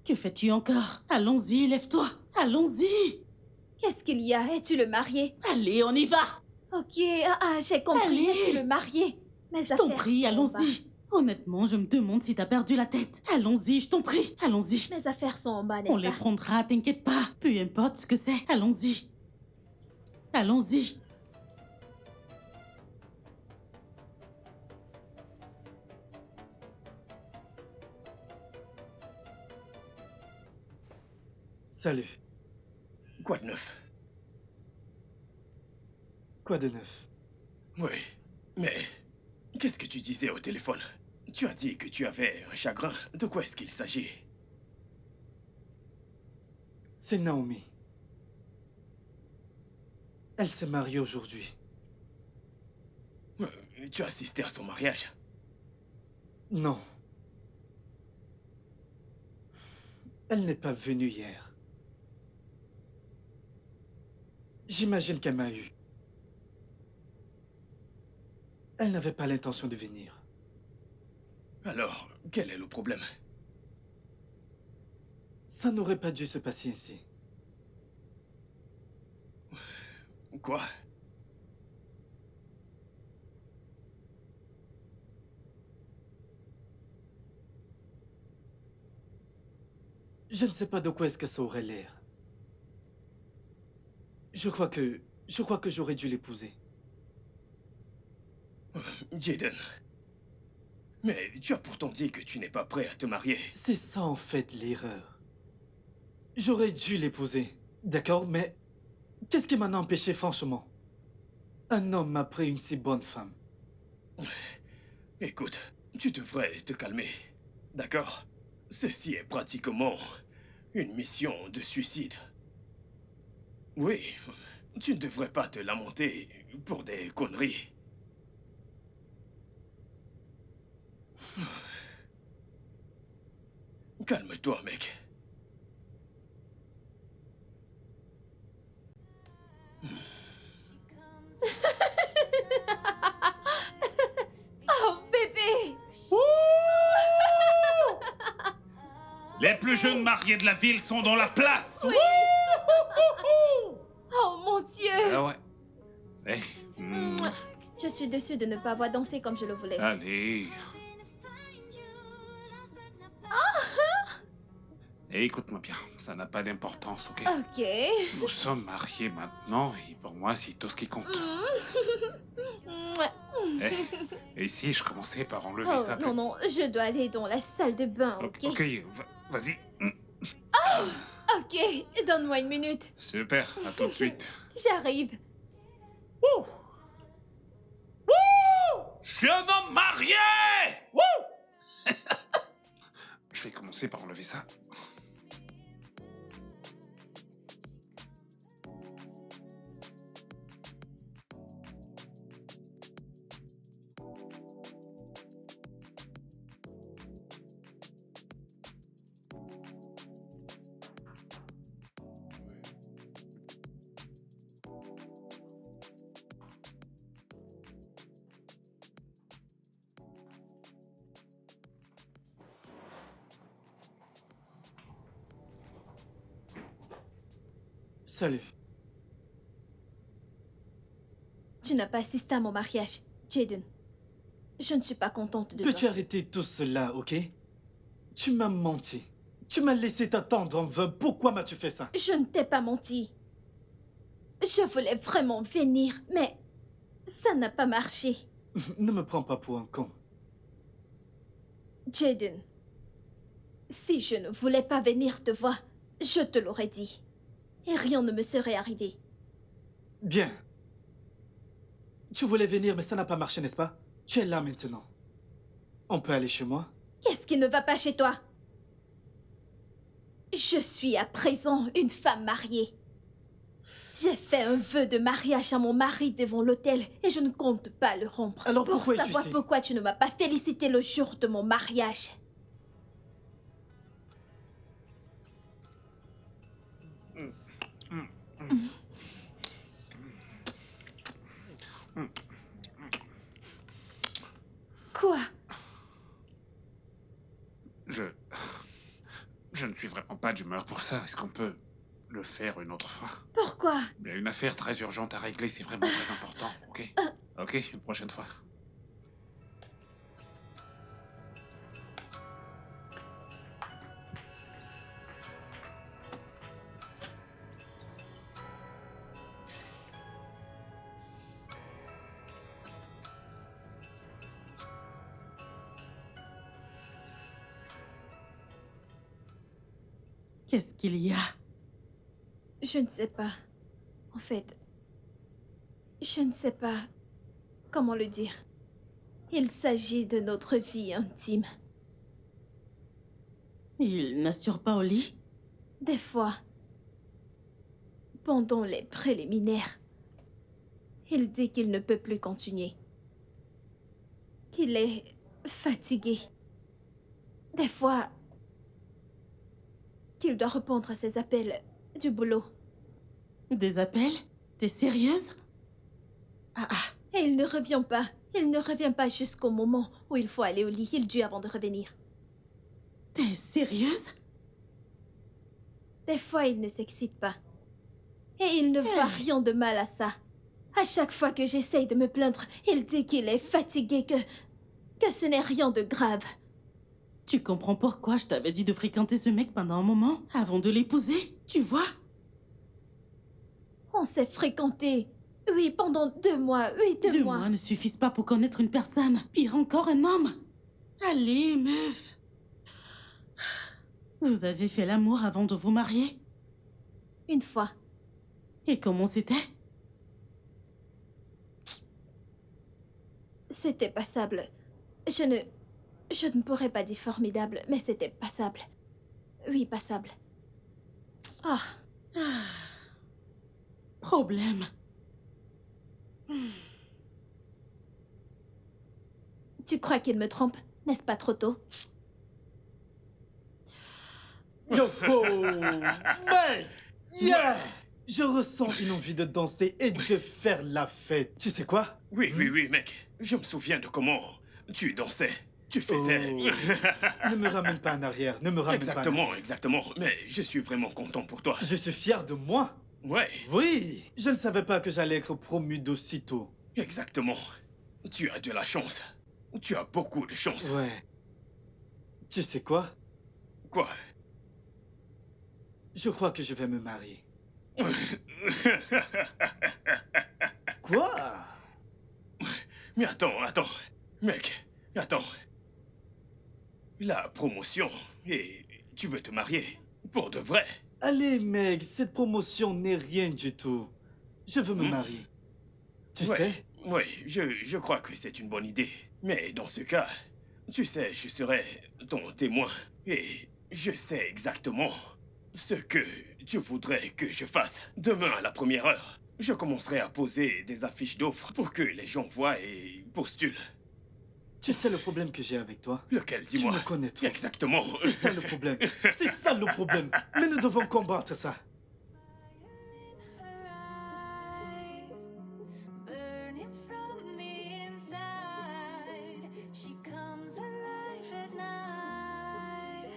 Que fais-tu encore? Allons-y, lève-toi. Allons-y. Qu'est-ce qu'il y a? Es-tu le marié? Allez, on y va. Ok, j'ai compris. Allez. Es-tu le marié? Mes Je t'en affaires prie, sont allons-y. Honnêtement, je me demande si t'as perdu la tête. Allons-y, je t'en prie, allons-y. en bas. Mes affaires sont en bas, On n'est-ce les pas? prendra, t'inquiète pas. Peu importe ce que c'est, allons-y. Allons-y. Salut. Quoi de neuf? Quoi de neuf? Oui, mais qu'est-ce que tu disais au téléphone? Tu as dit que tu avais un chagrin. De quoi est-ce qu'il s'agit? C'est Naomi. Elle s'est mariée aujourd'hui. Tu as assisté à son mariage? Non. Elle n'est pas venue hier. J'imagine qu'elle m'a eu. Elle n'avait pas l'intention de venir. Alors, quel est le problème? Ça n'aurait pas dû se passer ainsi. Quoi? Je ne sais pas de quoi est-ce que ça aurait l'air. Je crois que j'aurais dû l'épouser. Jaden. Mais tu as pourtant dit que tu n'es pas prêt à te marier. C'est ça en fait l'erreur. J'aurais dû l'épouser, d'accord, mais qu'est-ce qui m'en a empêché franchement? Un homme après une si bonne femme. Écoute, tu devrais te calmer. D'accord? Ceci est pratiquement une mission de suicide. Oui, tu ne devrais pas te lamenter pour des conneries. Calme-toi, mec. Oh, bébé! Les plus jeunes mariés de la ville sont dans la place. Oui. Oh mon Dieu! Ah ouais. Eh, Mouah. Je suis déçue de ne pas avoir dansé comme je le voulais. allez. Et écoute-moi bien, ça n'a pas d'importance, ok? Ok. Nous sommes mariés maintenant et pour moi, c'est tout ce qui compte. Mouah. Et si je commençais par enlever Oh, ça non, non, je dois aller dans la salle de bain, ok? Ok, vas-y. Ok, donne-moi une minute. Super, à tout de suite. J'arrive. Je suis un homme marié. Je vais commencer par enlever ça. Salut. Tu n'as pas assisté à mon mariage, Jaden. Je ne suis pas contente de Peux-tu toi. arrêter tout cela, ok? Tu m'as menti. Tu m'as laissé t'attendre en vain. Pourquoi m'as-tu fait ça? Je ne t'ai pas menti. Je voulais vraiment venir, mais ça n'a pas marché. Ne me prends pas pour un con. Jaden, si je ne voulais pas venir te voir, je te l'aurais dit. Et rien ne me serait arrivé. Bien. Tu voulais venir, mais ça n'a pas marché, n'est-ce pas? Tu es là maintenant. On peut aller chez moi? Qu'est-ce qui ne va pas chez toi? Je suis à présent une femme mariée. J'ai fait un vœu de mariage à mon mari devant l'hôtel et je ne compte pas le rompre. Alors pour pourquoi es-tu savoir ici? pourquoi tu ne m'as pas félicité le jour de mon mariage. Quoi? Je ne suis vraiment pas d'humeur pour ça. Est-ce qu'on peut le faire une autre fois. Pourquoi? Il y a une affaire très urgente à régler, c'est vraiment très important, ok? Ok, une prochaine fois. Qu'est-ce qu'il y a? Je ne sais pas. En fait, je ne sais pas comment le dire. Il s'agit de notre vie intime. Il n'assure pas au lit? Des fois, pendant les préliminaires, il dit qu'il ne peut plus continuer. Qu'il est fatigué. Des fois, qu'il doit répondre à ses appels du boulot. Des appels? T'es sérieuse? Ah ah, Et il ne revient pas. Il ne revient pas jusqu'au moment où il faut aller au lit. Il dut avant de revenir. t'es sérieuse? Des fois, il ne s'excite pas. Et il ne voit rien de mal à ça. À chaque fois que j'essaye de me plaindre, il dit qu'il est fatigué, que ce n'est rien de grave. Tu comprends pourquoi je t'avais dit de fréquenter ce mec pendant un moment, avant de l'épouser? Tu vois? On s'est fréquentés. Oui, pendant 2 mois. Oui, 2 2 mois. mois ne suffisent pas pour connaître une personne. Pire encore, un homme. Allez, meuf. Vous avez fait l'amour avant de vous marier? Une fois. Et comment c'était? C'était passable. Je ne pourrais pas dire formidable, mais c'était passable. Oui, passable. Ah, Problème. tu crois qu'il me trompe? N'est-ce pas trop tôt? Yo ho! Mec! Yeah! Je ressens une envie de danser et de faire la fête. Tu sais quoi? Oui, mec. Je me souviens de comment tu dansais. Tu faisais... Ne me ramène pas en arrière, ne me ramène pas en arrière. Exactement. Mais je suis vraiment content pour toi. Je suis fier de moi. Ouais, Oui! Je ne savais pas que j'allais être promu d'aussitôt. exactement. Tu as de la chance. Tu as beaucoup de chance. Ouais. Tu sais quoi? Quoi? Je crois que je vais me marier. Quoi? Mais attends. Mec, attends. La promotion, et tu veux te marier pour de vrai? Allez, mec, cette promotion n'est rien du tout. Je veux me marier. Tu sais? Oui, je crois que c'est une bonne idée. Mais dans ce cas, tu sais, je serai ton témoin. Et je sais exactement ce que tu voudrais que je fasse. Demain, à la première heure, je commencerai à poser des affiches d'offres pour que les gens voient et postulent. Tu sais le problème que j'ai avec toi? Lequel, Tu dis-moi? me connais trop. Exactement. C'est ça le problème. C'est ça le problème. Mais nous devons combattre ça. Burning from the inside, she comes alive at night.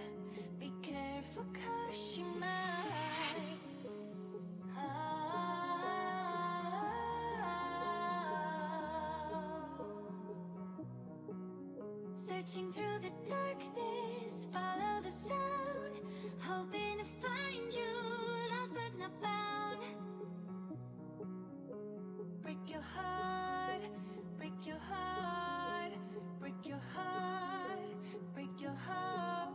Be careful 'cause she might. Searching through the darkness, follow the sound, hoping to find you, lost but not found. Break your heart, break your heart, break your heart, break your heart,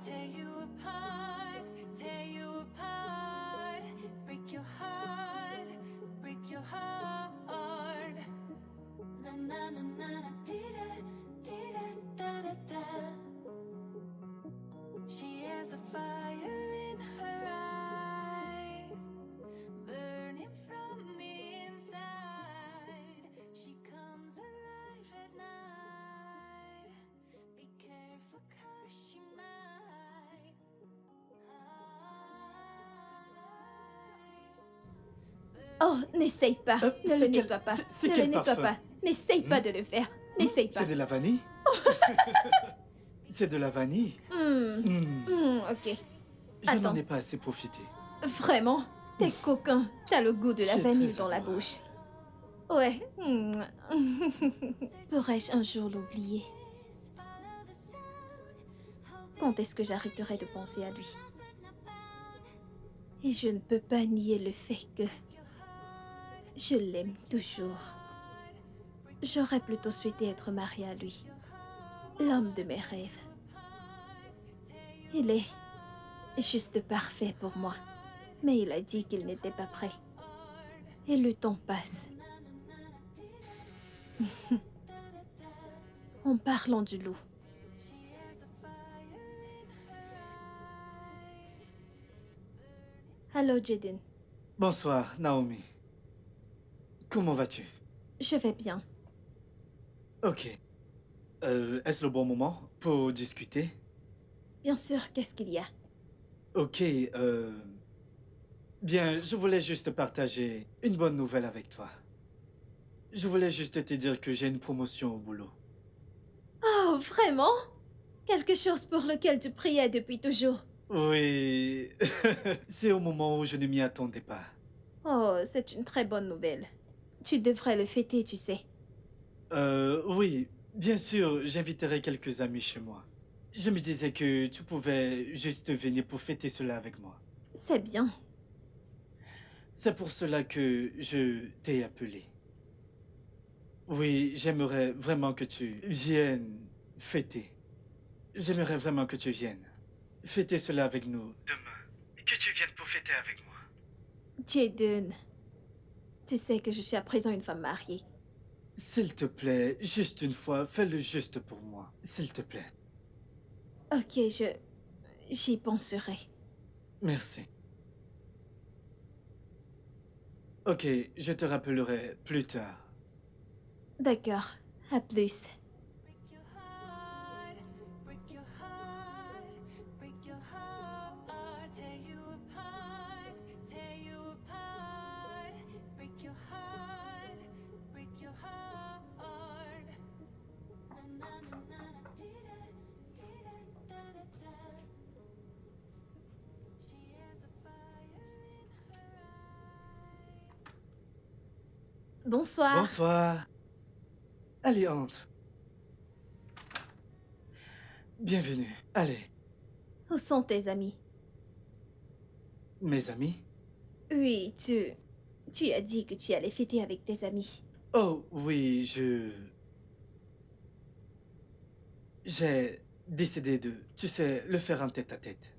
tear you apart, tear you apart. Break your heart, break your heart. Na na na na na, dee-da, dee-da, da da da. She has a fire in her eyes, burning from the inside. She comes alive at night. Be careful 'cause she might. Oh, n'essaye pas. Ne c'est le quel- nettoie pas. c'est Ne quel le nettoie parfum? pas. N'essaye pas de le faire. N'essaye pas. C'est de la vanille? C'est de la vanille? Ok. Je n'en Attends. ai pas assez profité. Vraiment, t'es coquin. T'as le goût de la Tu es vanille très dans la adorable. bouche. Ouais. Pourrais-je un jour l'oublier? Quand est-ce que j'arrêterai de penser à lui? Et je ne peux pas nier le fait que je l'aime toujours. J'aurais plutôt souhaité être mariée à lui. L'homme de mes rêves. Il est juste parfait pour moi. Mais il a dit qu'il n'était pas prêt. Et le temps passe. En parlant du loup. Allô, Jaden. Bonsoir, Naomi. Comment vas-tu? Je vais bien. Ok. Est-ce le bon moment pour discuter? Bien sûr, qu'est-ce qu'il y a? Ok, bien, je voulais juste partager une bonne nouvelle avec toi. Je voulais juste te dire que j'ai une promotion au boulot. Oh, vraiment? Quelque chose pour lequel tu priais depuis toujours. Oui, c'est au moment où je ne m'y attendais pas. Oh, c'est une très bonne nouvelle. Tu devrais le fêter, tu sais. Oui, bien sûr, j'inviterai quelques amis chez moi. Je me disais que tu pouvais juste venir pour fêter cela avec moi. C'est bien. C'est pour cela que je t'ai appelé. Oui, j'aimerais vraiment que tu viennes fêter. J'aimerais vraiment que tu viennes fêter cela avec nous demain. Que tu viennes pour fêter avec moi. Jaden, tu sais que je suis à présent une femme mariée. S'il te plaît, juste une fois, fais-le juste pour moi. S'il te plaît. Ok, j'y penserai. Merci. Ok, je te rappellerai plus tard. D'accord, à plus. Break your heart, break your heart, tear you apart, tear you apart. Break your heart, break your heart. Na na na na, dee da, da da da. She has a fire in her eye. Bonsoir. Bonsoir. Allez, entre. Bienvenue. Allez, Où sont tes amis? mes amis. Oui, tu as dit que tu allais fêter avec tes amis. Oh, oui, j'ai décidé de, tu sais, le faire en tête-à-tête.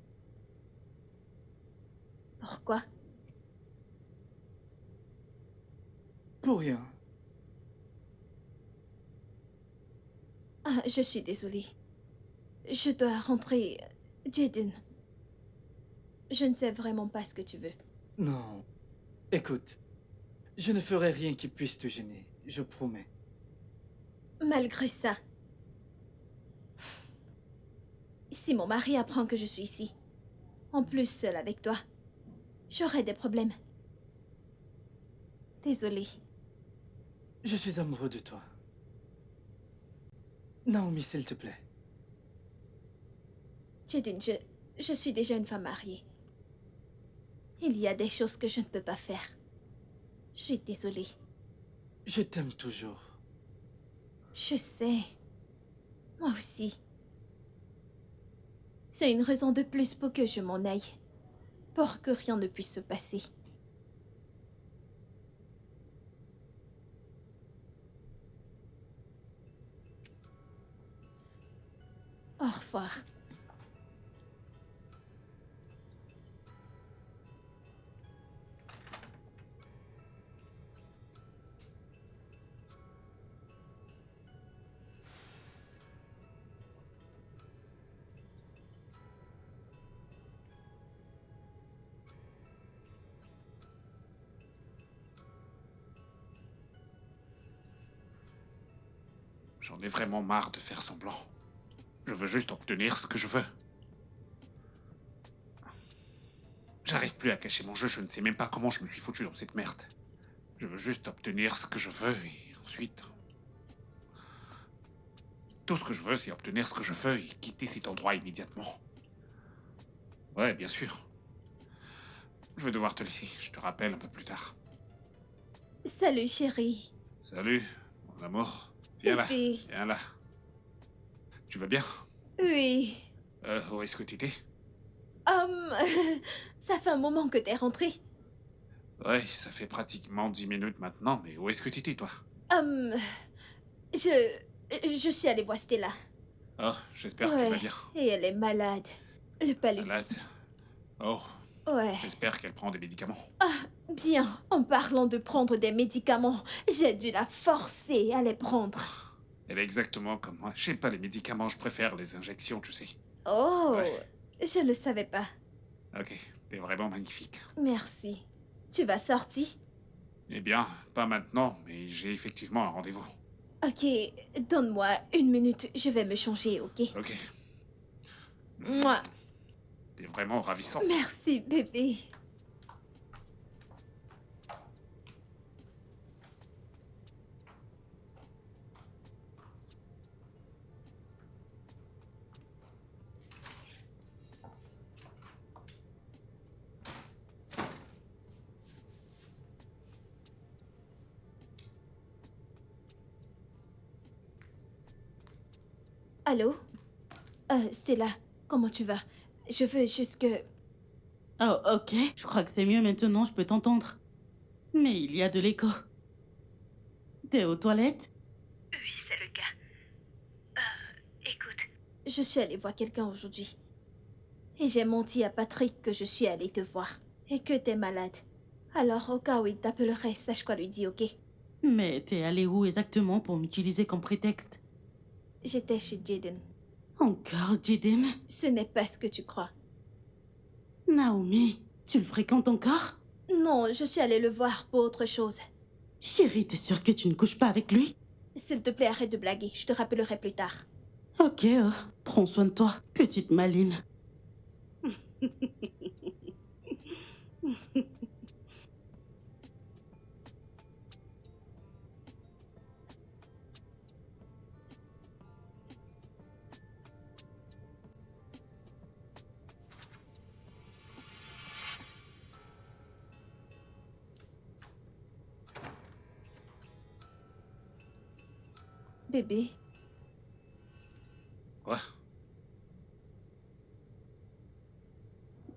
Pourquoi? Pour rien. Ah, je suis désolée. Je dois rentrer. Jaden. Je ne sais vraiment pas ce que tu veux. Non. Écoute, je ne ferai rien qui puisse te gêner, je promets. Malgré ça. Si mon mari apprend que je suis ici, en plus seule avec toi, j'aurai des problèmes. Désolée. Je suis amoureux de toi. Naomi, s'il te plaît. Jaden, je suis déjà une femme mariée. Il y a des choses que je ne peux pas faire. Je suis désolée. Je t'aime toujours. Je sais. Moi aussi. C'est une raison de plus pour que je m'en aille. Pour que rien ne puisse se passer. Au revoir. J'en ai vraiment marre de faire semblant. Je veux juste obtenir ce que je veux. J'arrive plus à cacher mon jeu, je ne sais même pas comment je me suis foutu dans cette merde. Je veux juste obtenir ce que je veux et ensuite... Tout ce que je veux, c'est obtenir ce que je veux et quitter cet endroit immédiatement. Ouais, bien sûr. Je vais devoir te laisser. Je te rappelle un peu plus tard. Salut, chérie. Salut, mon amour. Viens là, Bébé. viens là. Tu vas bien? Oui. Où est-ce que t'étais? Hum, ça fait un moment que t'es rentré. Ouais, ça fait pratiquement 10 minutes maintenant, mais où est-ce que t'étais, toi? Hum, je suis allée voir Stella. Oh, j'espère que tu vas bien. Et elle est malade. Le paludisme. Malade? Oh, Ouais. j'espère qu'elle prend des médicaments. Bien, en parlant de prendre des médicaments, j'ai dû la forcer à les prendre. Elle est exactement comme moi. J'aime pas les médicaments, je préfère les injections, tu sais. Oh, Ouais. je ne savais pas. Ok, t'es vraiment magnifique. Merci. Tu vas sortir? Eh bien, pas maintenant, mais j'ai effectivement un rendez-vous. Ok, donne-moi 1 minute, je vais me changer, ok? Ok. Moi. T'es vraiment ravissante. Merci, bébé. Allô? Stella, comment tu vas? Je veux juste que... Oh, ok. Je crois que c'est mieux maintenant, je peux t'entendre. Mais il y a de l'écho. T'es aux toilettes? Oui, c'est le cas. Écoute. Je suis allée voir quelqu'un aujourd'hui. Et j'ai menti à Patrick que je suis allée te voir. Et que t'es malade. Alors, au cas où il t'appellerait, sache quoi lui dire, ok? Mais t'es allé où exactement pour m'utiliser comme prétexte? J'étais chez Jaden. Encore, Jaden? Ce n'est pas ce que tu crois. Naomi, tu le fréquentes encore? Non, je suis allée le voir pour autre chose. Chérie, t'es sûre que tu ne couches pas avec lui? S'il te plaît, arrête de blaguer. Je te rappellerai plus tard. Ok, prends soin de toi, petite maline. Bébé, Quoi?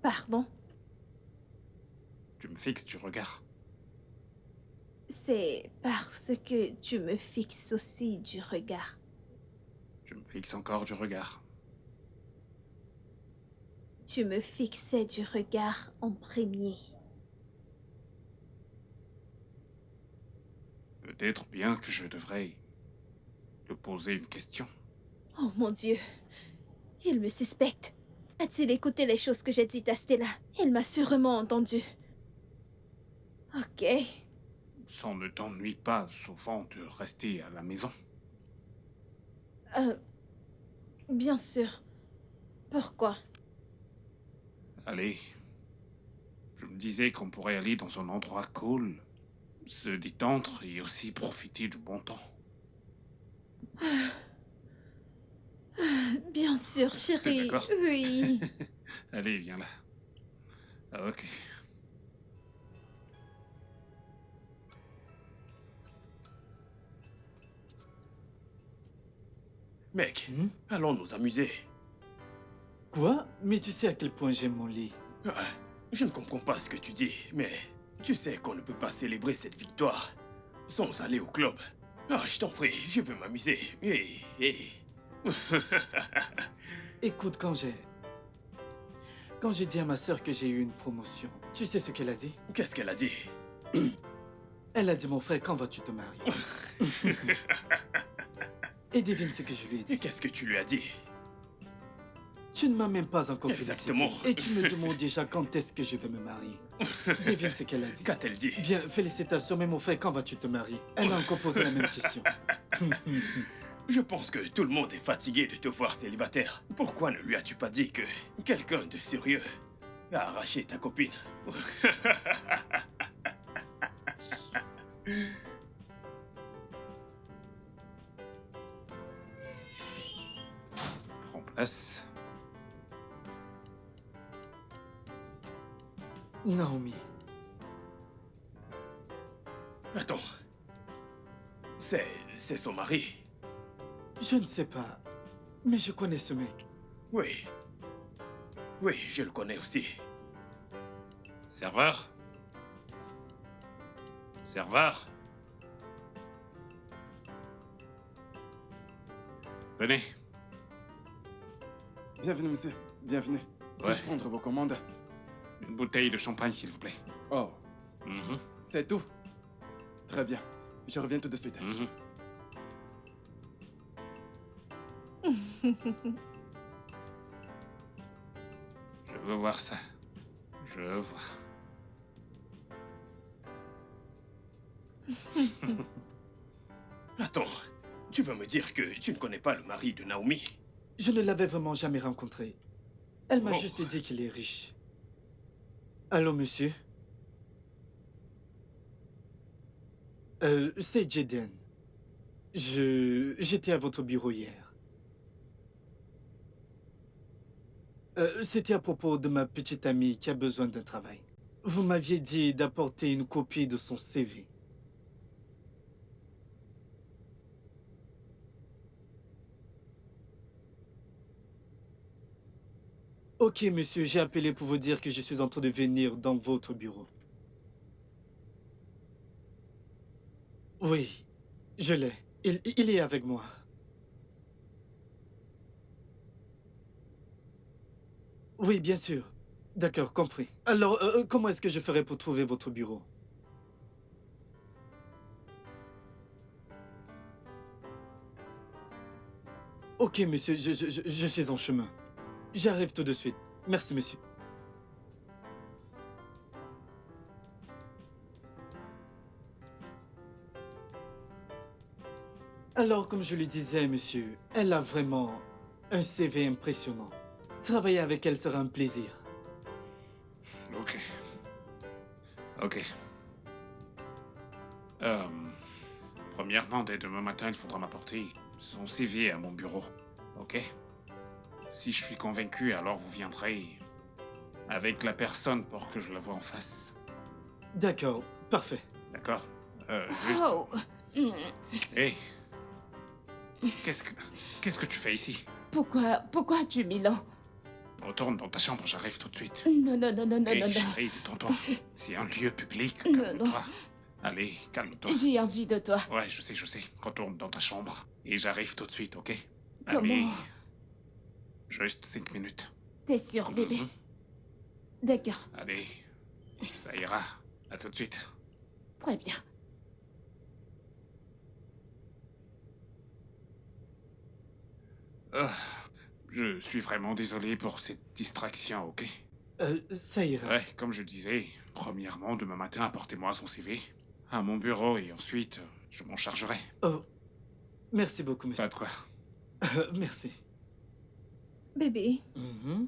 pardon. Tu me fixes du regard. C'est parce que tu me fixes aussi du regard. Tu me fixes encore du regard. Tu me fixais du regard en premier. Peut-être bien que je devrais te poser une question. Oh mon Dieu. Il me suspecte. A-t-il écouté les choses que j'ai dites à Stella? Il m'a sûrement entendu. Ok. Ça ne t'ennuie pas souvent de rester à la maison? Bien sûr. Pourquoi? Allez. Je me disais qu'on pourrait aller dans un endroit cool, se détendre et aussi profiter du bon temps. Bien sûr, chérie. d'accord? Oui. Allez, viens là. Ah, ok. Mec, Hmm? allons nous amuser. Quoi? Mais tu sais à quel point j'aime mon lit. Ah, je ne comprends pas ce que tu dis, mais tu sais qu'on ne peut pas célébrer cette victoire sans aller au club. Ah, je t'en prie, je veux m'amuser. Et... Écoute, quand j'ai dit à ma sœur que j'ai eu une promotion, tu sais ce qu'elle a dit? Qu'est-ce qu'elle a dit? Elle a dit, mon frère, quand vas-tu te marier? Et devine ce que je lui ai Et dit. qu'est-ce que tu lui as dit? Tu ne m'as même pas encore Exactement. félicité. Et tu me demandes déjà quand est-ce que je vais me marier. Devine ce qu'elle a dit. Qu'a-t-elle dit? Bien, félicitations, mais mon frère, quand vas-tu te marier? Elle a encore posé la même question. Je pense que tout le monde est fatigué de te voir célibataire. Pourquoi ne lui as-tu pas dit que quelqu'un de sérieux a arraché ta copine? Prends place. Naomi. Attends. C'est son mari. Je ne sais pas, mais je connais ce mec. Oui. Oui, je le connais aussi. Serveur? Serveur? Venez. Bienvenue, monsieur. Bienvenue. Ouais. Puis-je prendre vos commandes? Une bouteille de champagne, s'il vous plaît. Oh, Mhm, c'est tout? Très bien. Je reviens tout de suite. mhm. Je veux voir ça. Je veux voir. Attends. Tu veux me dire que tu ne connais pas le mari de Naomi? Je ne l'avais vraiment jamais rencontré. Elle m'a Oh. juste dit qu'il est riche. Allô, monsieur? C'est Jaden. J'étais à votre bureau hier. C'était à propos de ma petite amie qui a besoin d'un travail. Vous m'aviez dit d'apporter une copie de son CV. Ok, monsieur, j'ai appelé pour vous dire que je suis en train de venir dans votre bureau. Oui, je l'ai. Il est avec moi. Oui, bien sûr. D'accord, compris. Alors, comment est-ce que je ferai pour trouver votre bureau? Ok, monsieur, je suis en chemin. J'arrive tout de suite. Merci, monsieur. Alors, comme je le disais, monsieur, elle a vraiment un CV impressionnant. Travailler avec elle sera un plaisir. Ok. Ok. Premièrement, dès demain matin, il faudra m'apporter son CV à mon bureau. Ok? Si je suis convaincu, alors vous viendrez avec la personne pour que je la voie en face. D'accord, parfait. D'accord? Juste... Oh. Hmm. Hey! Qu'est-ce que tu fais ici? Pourquoi tu Milan? Retourne dans ta chambre, j'arrive tout de suite. Non, non, non, non, non, Hey, non, non. chérie, détends-toi. C'est un lieu public, Non, calme-toi. non. Allez, calme-toi. J'ai envie de toi. Ouais, je sais. Retourne dans ta chambre. Et j'arrive tout de suite, ok? Comment? Allez. Juste 5 minutes. T'es sûr, bébé? Mhm. D'accord, Allez. Ça ira. À tout de suite. très bien. Ah, je suis vraiment désolé pour cette distraction, ok? Ça ira. Ouais, comme je disais, premièrement, demain matin, apportez-moi son CV à mon bureau et ensuite, je m'en chargerai. Oh, merci beaucoup, monsieur. Pas de quoi. Merci. Bébé, Mhm.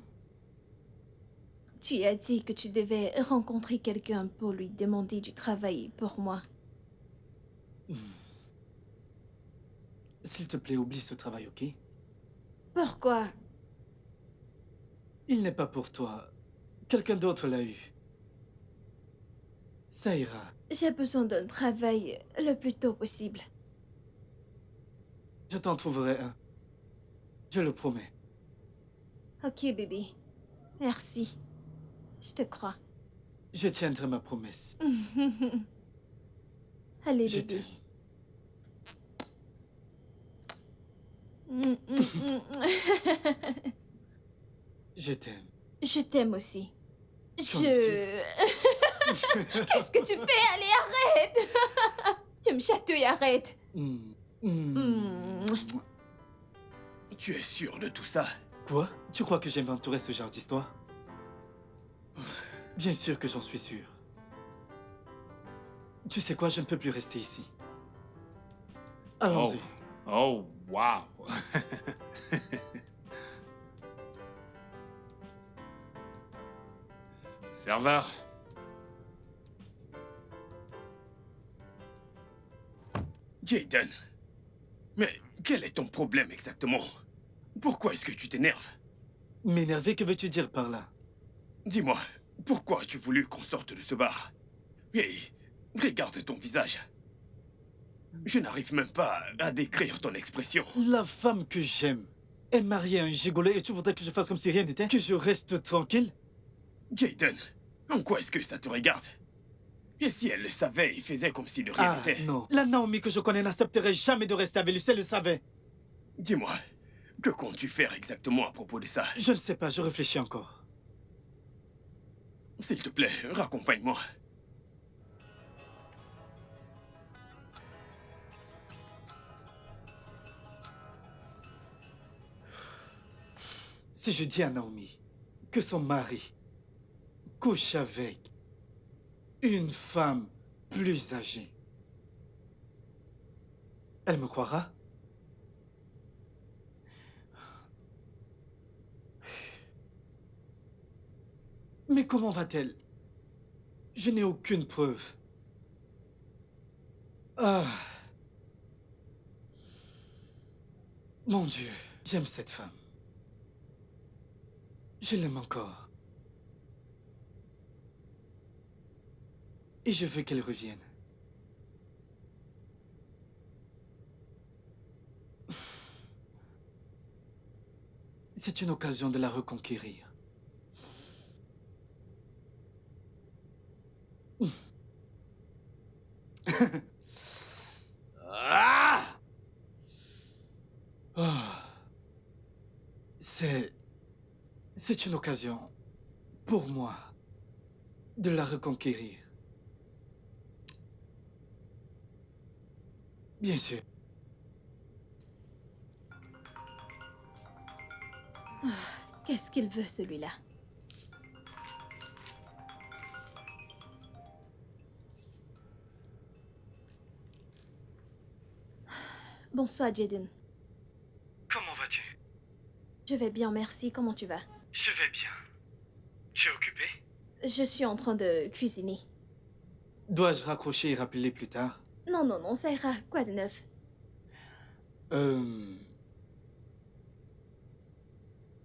tu as dit que tu devais rencontrer quelqu'un pour lui demander du travail pour moi. S'il te plaît, oublie ce travail, ok? Pourquoi? Il n'est pas pour toi. Quelqu'un d'autre l'a eu. Ça ira. J'ai besoin d'un travail le plus tôt possible. Je t'en trouverai un. Je le promets. Ok, bébé. Merci. Je te crois. Je tiendrai ma promesse. Allez, Je bébé. t'aime. Je t'aime. Je t'aime aussi. Toi Qu'est-ce que tu fais? Allez, arrête! Tu me chatouilles, arrête! Mm. Tu es sûr de tout ça? Quoi? Tu crois que j'inventerais ce genre d'histoire? Bien sûr que j'en suis sûr. Tu sais quoi? Je ne peux plus rester ici. Allons-y. Oh, wow. Serveur. Jaden. Mais quel est ton problème exactement? Pourquoi est-ce que tu t'énerves? M'énerver, que veux-tu dire par là? Dis-moi, Pourquoi as-tu voulu qu'on sorte de ce bar? Et regarde ton visage. Je n'arrive même pas à décrire ton expression. La femme que j'aime est mariée à un gigolo et tu voudrais que je fasse comme si rien n'était? Que je reste tranquille? Jaden, en quoi est-ce que ça te regarde? Et si elle le savait et faisait comme si de rien Ah, n'était? non. La Naomi que je connais n'accepterait jamais de rester avec lui, si elle le savait. Dis-moi, que comptes-tu faire exactement à propos de ça? Je ne sais pas, je réfléchis encore. S'il te plaît, raccompagne-moi. Si je dis à Naomi que son mari couche avec une femme plus âgée, elle me croira? Mais comment va-t-elle? Je n'ai aucune preuve. Ah. Mon Dieu, j'aime cette femme. Je l'aime encore. Et je veux qu'elle revienne. C'est une occasion de la reconquérir. Ah! Ah. C'est une occasion pour moi de la reconquérir. Bien sûr. Qu'est-ce qu'il veut, celui-là? Bonsoir, Jaden. Comment vas-tu? Je vais bien, merci. Comment tu vas? Je vais bien. Tu es occupé? Je suis en train de cuisiner. Dois-je raccrocher et rappeler plus tard? Non, non, non, ça ira. Quoi de neuf?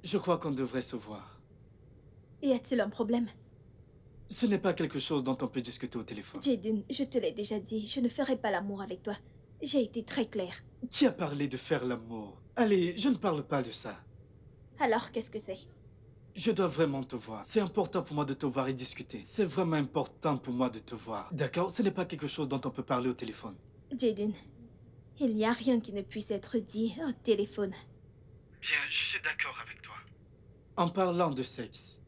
Je crois qu'on devrait se voir. Y a-t-il un problème? Ce n'est pas quelque chose dont on peut discuter au téléphone. Jaden, je te l'ai déjà dit, je ne ferai pas l'amour avec toi. J'ai été très claire. Qui a parlé de faire l'amour? Allez, je ne parle pas de ça. Alors, qu'est-ce que c'est? Je dois vraiment te voir. C'est important pour moi de te voir et discuter. C'est vraiment important pour moi de te voir. D'accord? Ce n'est pas quelque chose dont on peut parler au téléphone. Jaden, il n'y a rien qui ne puisse être dit au téléphone. Bien, je suis d'accord avec toi. En parlant de sexe,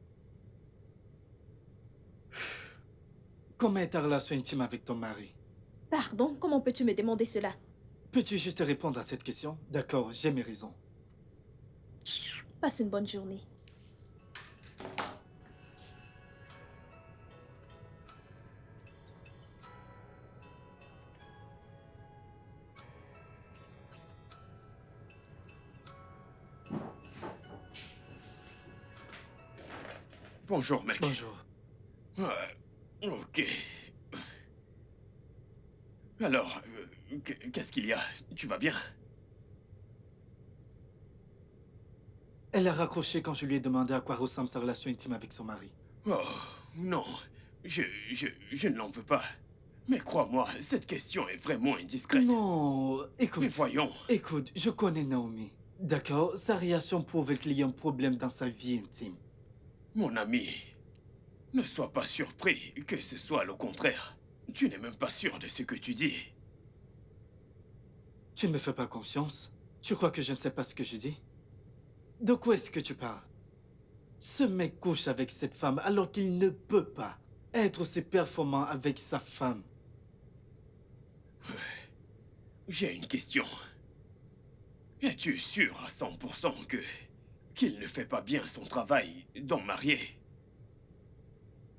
comment est ta relation intime avec ton mari? Pardon, comment peux-tu me demander cela? Peux-tu juste répondre à cette question? D'accord, j'ai mes raisons. Passe une bonne journée. Bonjour, mec. Bonjour. Ok. Alors, qu'est-ce qu'il y a? Tu vas bien? Elle a raccroché quand je lui ai demandé à quoi ressemble sa relation intime avec son mari. Oh, non. Je ne l'en veux pas. Mais crois-moi, cette question est vraiment indiscrète. Non, écoute. Mais voyons. Écoute, je connais Naomi. D'accord? Sa réaction prouve qu'il y a un problème dans sa vie intime. Mon ami, ne sois pas surpris que ce soit le contraire. Tu n'es même pas sûr de ce que tu dis. Tu ne me fais pas confiance? Tu crois que je ne sais pas ce que je dis? De quoi est-ce que tu parles? Ce mec couche avec cette femme alors qu'il ne peut pas être aussi performant avec sa femme. J'ai une question. Es-tu sûr à 100% qu'il ne fait pas bien son travail d'homme marié?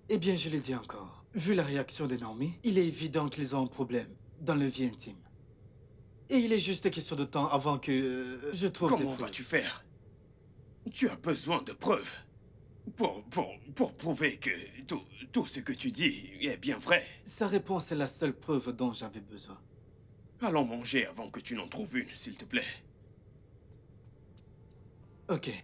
Eh bien, je l'ai dit encore. Vu la réaction de Naomi, il est évident qu'ils ont un problème dans le vie intime. Et il est juste question de temps avant que je trouve des Comment preuves. vas-tu faire? Tu as besoin de preuves pour prouver que tout ce que tu dis est bien vrai. Sa réponse est la seule preuve dont j'avais besoin. Allons manger avant que tu n'en trouves une, s'il te plaît. Ok.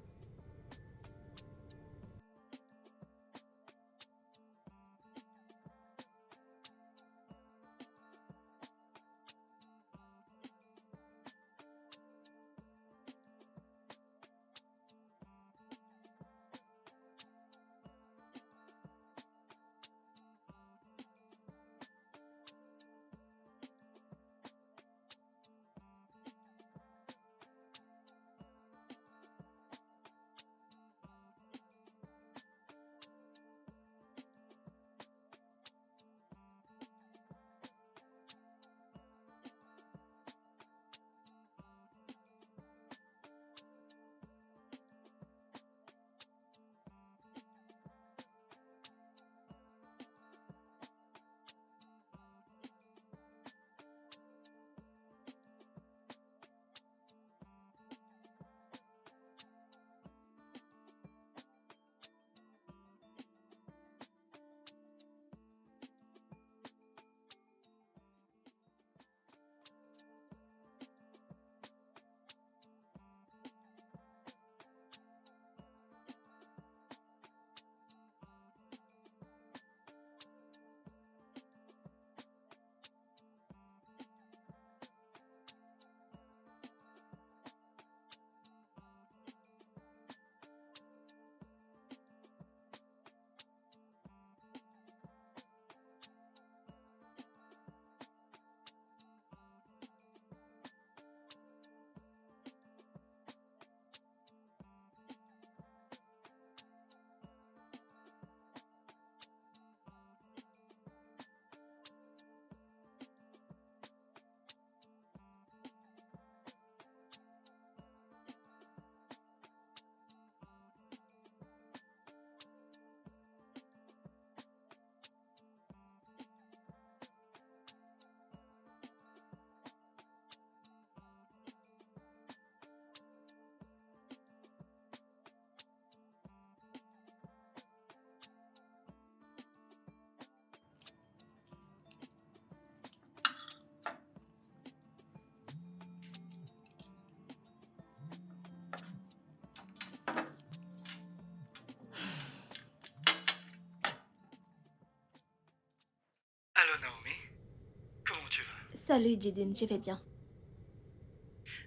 Salut Jidin, je vais bien.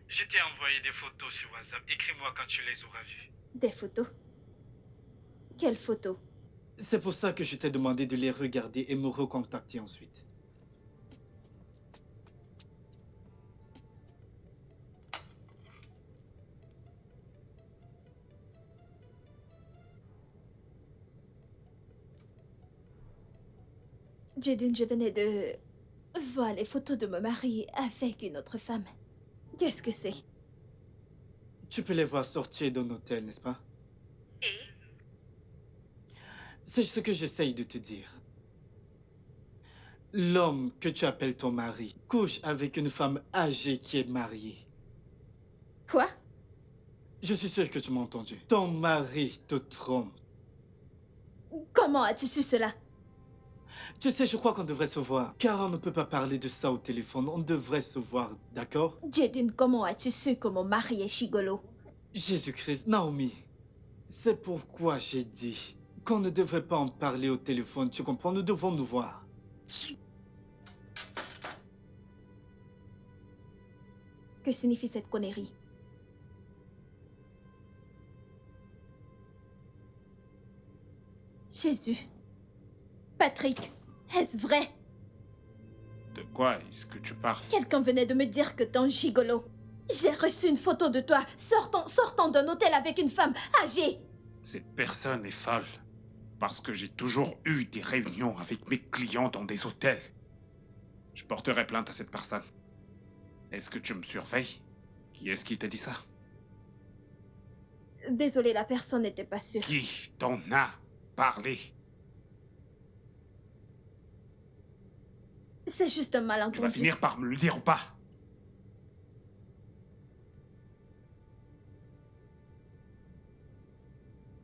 Je t'ai envoyé des photos sur WhatsApp. Écris-moi quand tu les auras vues. Des photos? Quelles photos? C'est pour ça que je t'ai demandé de les regarder et me recontacter ensuite. Jidin, je venais de voir les photos de mon mari avec une autre femme. Qu'est-ce que c'est? Tu peux les voir sortir d'un hôtel, n'est-ce pas? C'est ce que j'essaye de te dire. L'homme que tu appelles ton mari couche avec une femme âgée qui est mariée. Quoi? Je suis sûr que tu m'as entendu. Ton mari te trompe. Comment as-tu su cela? Tu sais, je crois qu'on devrait se voir. Car on ne peut pas parler de ça au téléphone. On devrait se voir, d'accord? Jidin, comment as-tu su que mon mari est gigolo? Jésus-Christ, Naomi. C'est pourquoi j'ai dit qu'on ne devrait pas en parler au téléphone. Tu comprends? Nous devons nous voir. Que signifie cette connerie? Jésus. Patrick, est-ce vrai? De quoi est-ce que tu parles? Quelqu'un venait de me dire que t'es un gigolo. J'ai reçu une photo de toi sortant d'un hôtel avec une femme âgée. Cette personne est folle. Parce que j'ai toujours eu des réunions avec mes clients dans des hôtels. Je porterai plainte à cette personne. Est-ce que tu me surveilles? Qui est-ce qui t'a dit ça? Désolée, la personne n'était pas sûre. Qui t'en a parlé? C'est juste un Tu malentendu. vas finir par me le dire ou pas?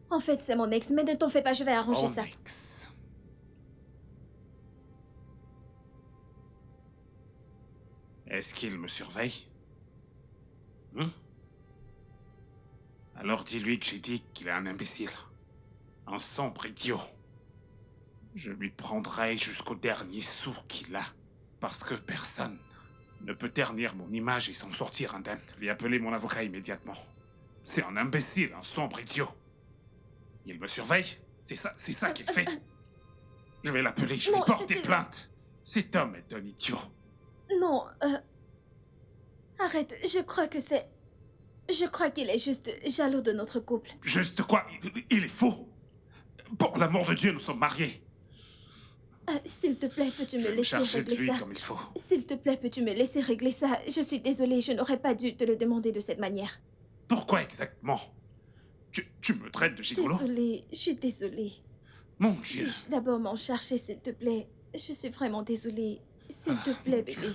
En fait, c'est mon ex, mais ne t'en fais pas, je vais arranger Mon ça. ex. Est-ce qu'il me surveille? Alors dis-lui que j'ai dit qu'il est un imbécile. Un sombre idiot. Je lui prendrai jusqu'au dernier sou qu'il a. Parce que personne ne peut ternir mon image et s'en sortir indemne. Je vais appeler mon avocat immédiatement. C'est un imbécile, un sombre idiot. Il me surveille? C'est ça qu'il fait? Je vais l'appeler, je vais Non, porter c'était- plainte. Cet homme est un idiot. Non, arrête, je crois que c'est... Je crois qu'il est juste jaloux de notre couple. Juste quoi? Il est faux. Pour l'amour de Dieu, nous sommes mariés. S'il te plaît, peux-tu Je me vais me laisser charger de régler lui ça? comme il faut. S'il te plaît, peux-tu me laisser régler ça? Je suis désolée, je n'aurais pas dû te le demander de cette manière. Pourquoi exactement? Tu me traites de gigolo? Désolée, je suis désolée. Mon Dieu. Puis-je d'abord m'en charger, s'il te plaît? Je suis vraiment désolée. S'il te plaît, mon Dieu. bébé.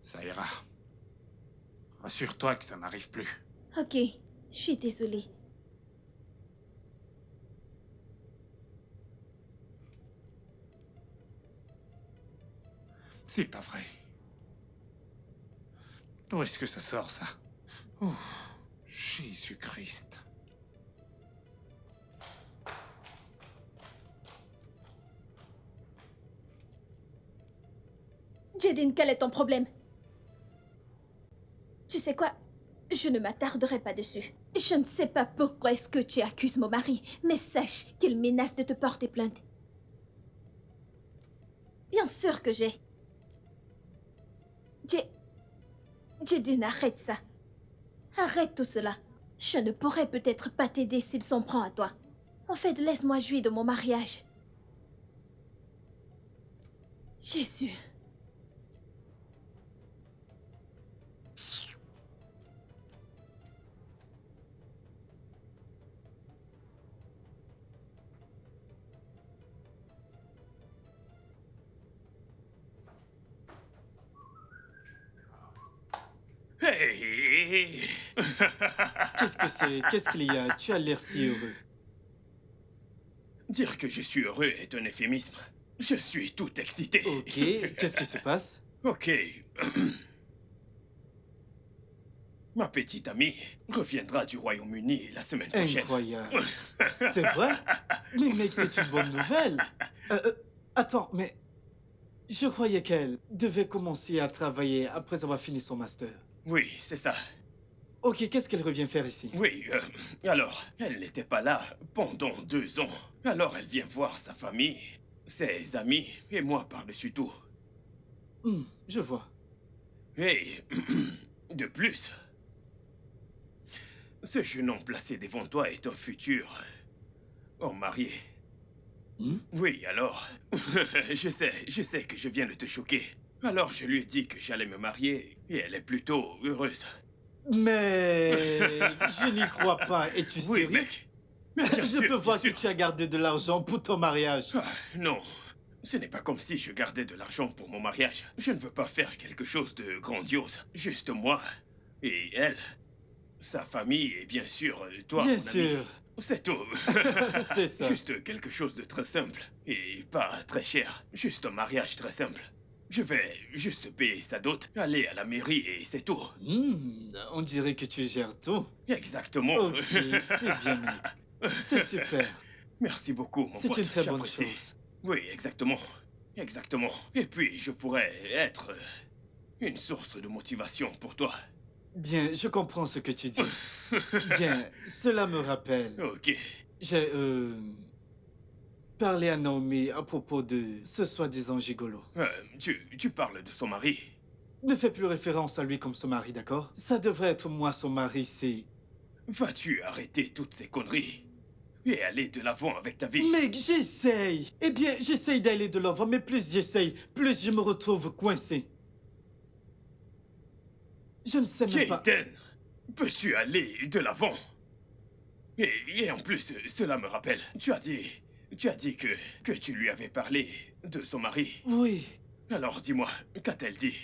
Ça ira. Rassure-toi que ça n'arrive plus. Ok, je suis désolée. C'est pas vrai. D'où est-ce que ça sort, ça? Oh, Jésus-Christ. Jadine, quel est ton problème? Tu sais quoi? Je ne m'attarderai pas dessus. Je ne sais pas pourquoi est-ce que tu accuses mon mari, mais sache qu'il menace de te porter plainte. Bien sûr que j'ai. Jadine, arrête ça. Arrête tout cela. Je ne pourrais peut-être pas t'aider s'il s'en prend à toi. En fait, laisse-moi jouir de mon mariage. Jésus. Hey! Qu'est-ce que c'est? Qu'est-ce qu'il y a? Tu as l'air si heureux. Dire que je suis heureux est un euphémisme. Je suis tout excité. Ok, qu'est-ce qui se passe? Ok. Ma petite amie reviendra du Royaume-Uni la semaine prochaine. Incroyable. C'est vrai? Mais mec, c'est une bonne nouvelle. Attends, mais Je croyais qu'elle devait commencer à travailler après avoir fini son master. Oui, c'est ça. Ok, qu'est-ce qu'elle revient faire ici? Oui, alors, elle n'était pas là pendant 2 ans. Alors elle vient voir sa famille, ses amis et moi par-dessus tout. Je vois. Et de plus, ce jeune homme placé devant toi est un futur homme marié. Oui, alors, je sais que je viens de te choquer. Alors je lui ai dit que j'allais me marier et elle est plutôt heureuse. Mais je n'y crois pas. Es-tu Oui, sérieux? mec. Mais bien Je sûr, peux bien voir que sûr. tu as gardé de l'argent pour ton mariage. Ah, non, ce n'est pas comme si je gardais de l'argent pour mon mariage. Je ne veux pas faire quelque chose de grandiose. Juste moi et elle, sa famille et bien sûr toi, Bien mon sûr. ami. C'est tout. C'est ça. Juste quelque chose de très simple et pas très cher. Juste un mariage très simple. Je vais juste payer sa dot, aller à la mairie et c'est tout. On dirait que tu gères tout. Exactement. Ok, c'est bien, mec. C'est super. Merci beaucoup, mon C'est pote. une très bonne J'apprécie. chose. Oui, exactement. Exactement. Et puis, je pourrais être une source de motivation pour toi. Bien, je comprends ce que tu dis. Bien, cela me rappelle. Ok. J'ai parlé à Naomi à propos de ce soi-disant gigolo. Tu parles de son mari. Ne fais plus référence à lui comme son mari, d'accord? Ça devrait être moi son mari, c'est... Vas-tu arrêter toutes ces conneries et aller de l'avant avec ta vie? Mec, j'essaye. Eh bien, j'essaye d'aller de l'avant, mais plus j'essaye, plus je me retrouve coincé. Je ne sais même pas... Jaden, peux-tu aller de l'avant? Et en plus, cela me rappelle, tu as dit que tu lui avais parlé de son mari. Oui. Alors dis-moi, qu'a-t-elle dit?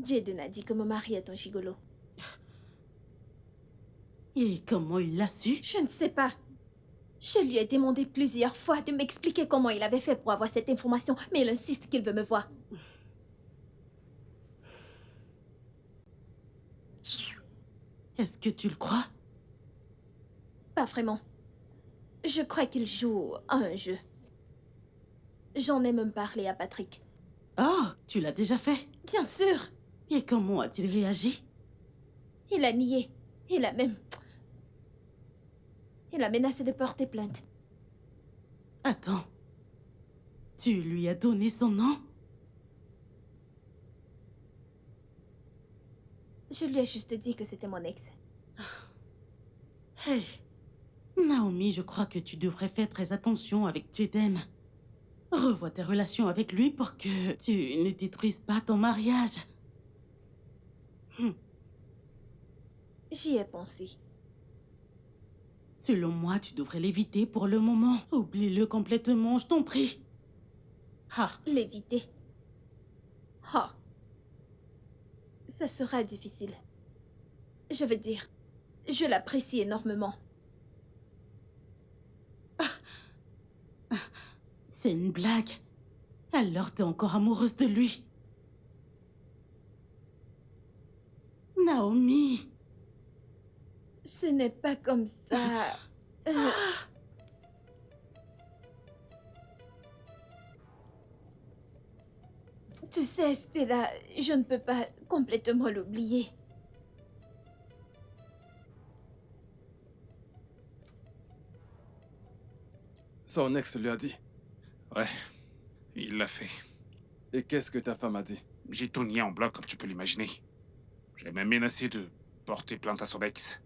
Jaden a dit que mon mari est un gigolo. Et comment il l'a su? Je ne sais pas. Je lui ai demandé plusieurs fois de m'expliquer comment il avait fait pour avoir cette information, mais il insiste qu'il veut me voir. Est-ce que tu le crois? Pas vraiment. Je crois qu'il joue à un jeu. J'en ai même parlé à Patrick. Oh, tu l'as déjà fait? Bien sûr, Et comment a-t-il réagi? il a nié. Il a même... Il a menacé de porter plainte. Attends. Tu lui as donné son nom? Je lui ai juste dit que c'était mon ex. Hey. Naomi, je crois que tu devrais faire très attention avec Jaden. Revois tes relations avec lui pour que tu ne détruises pas ton mariage. J'y ai pensé. Selon moi, tu devrais l'éviter pour le moment. Oublie-le complètement, je t'en prie. Ah, L'éviter. Oh. Ça sera difficile. Je veux dire, je l'apprécie énormément. c'est une blague. Alors t'es encore amoureuse de lui. Naomi. Ce n'est pas comme ça. Tu sais, Stella, je ne peux pas complètement l'oublier. Son ex lui a dit. Ouais, il l'a fait. Et qu'est-ce que ta femme a dit? J'ai tout nié en bloc, comme tu peux l'imaginer. J'ai même menacé de porter plainte à son ex.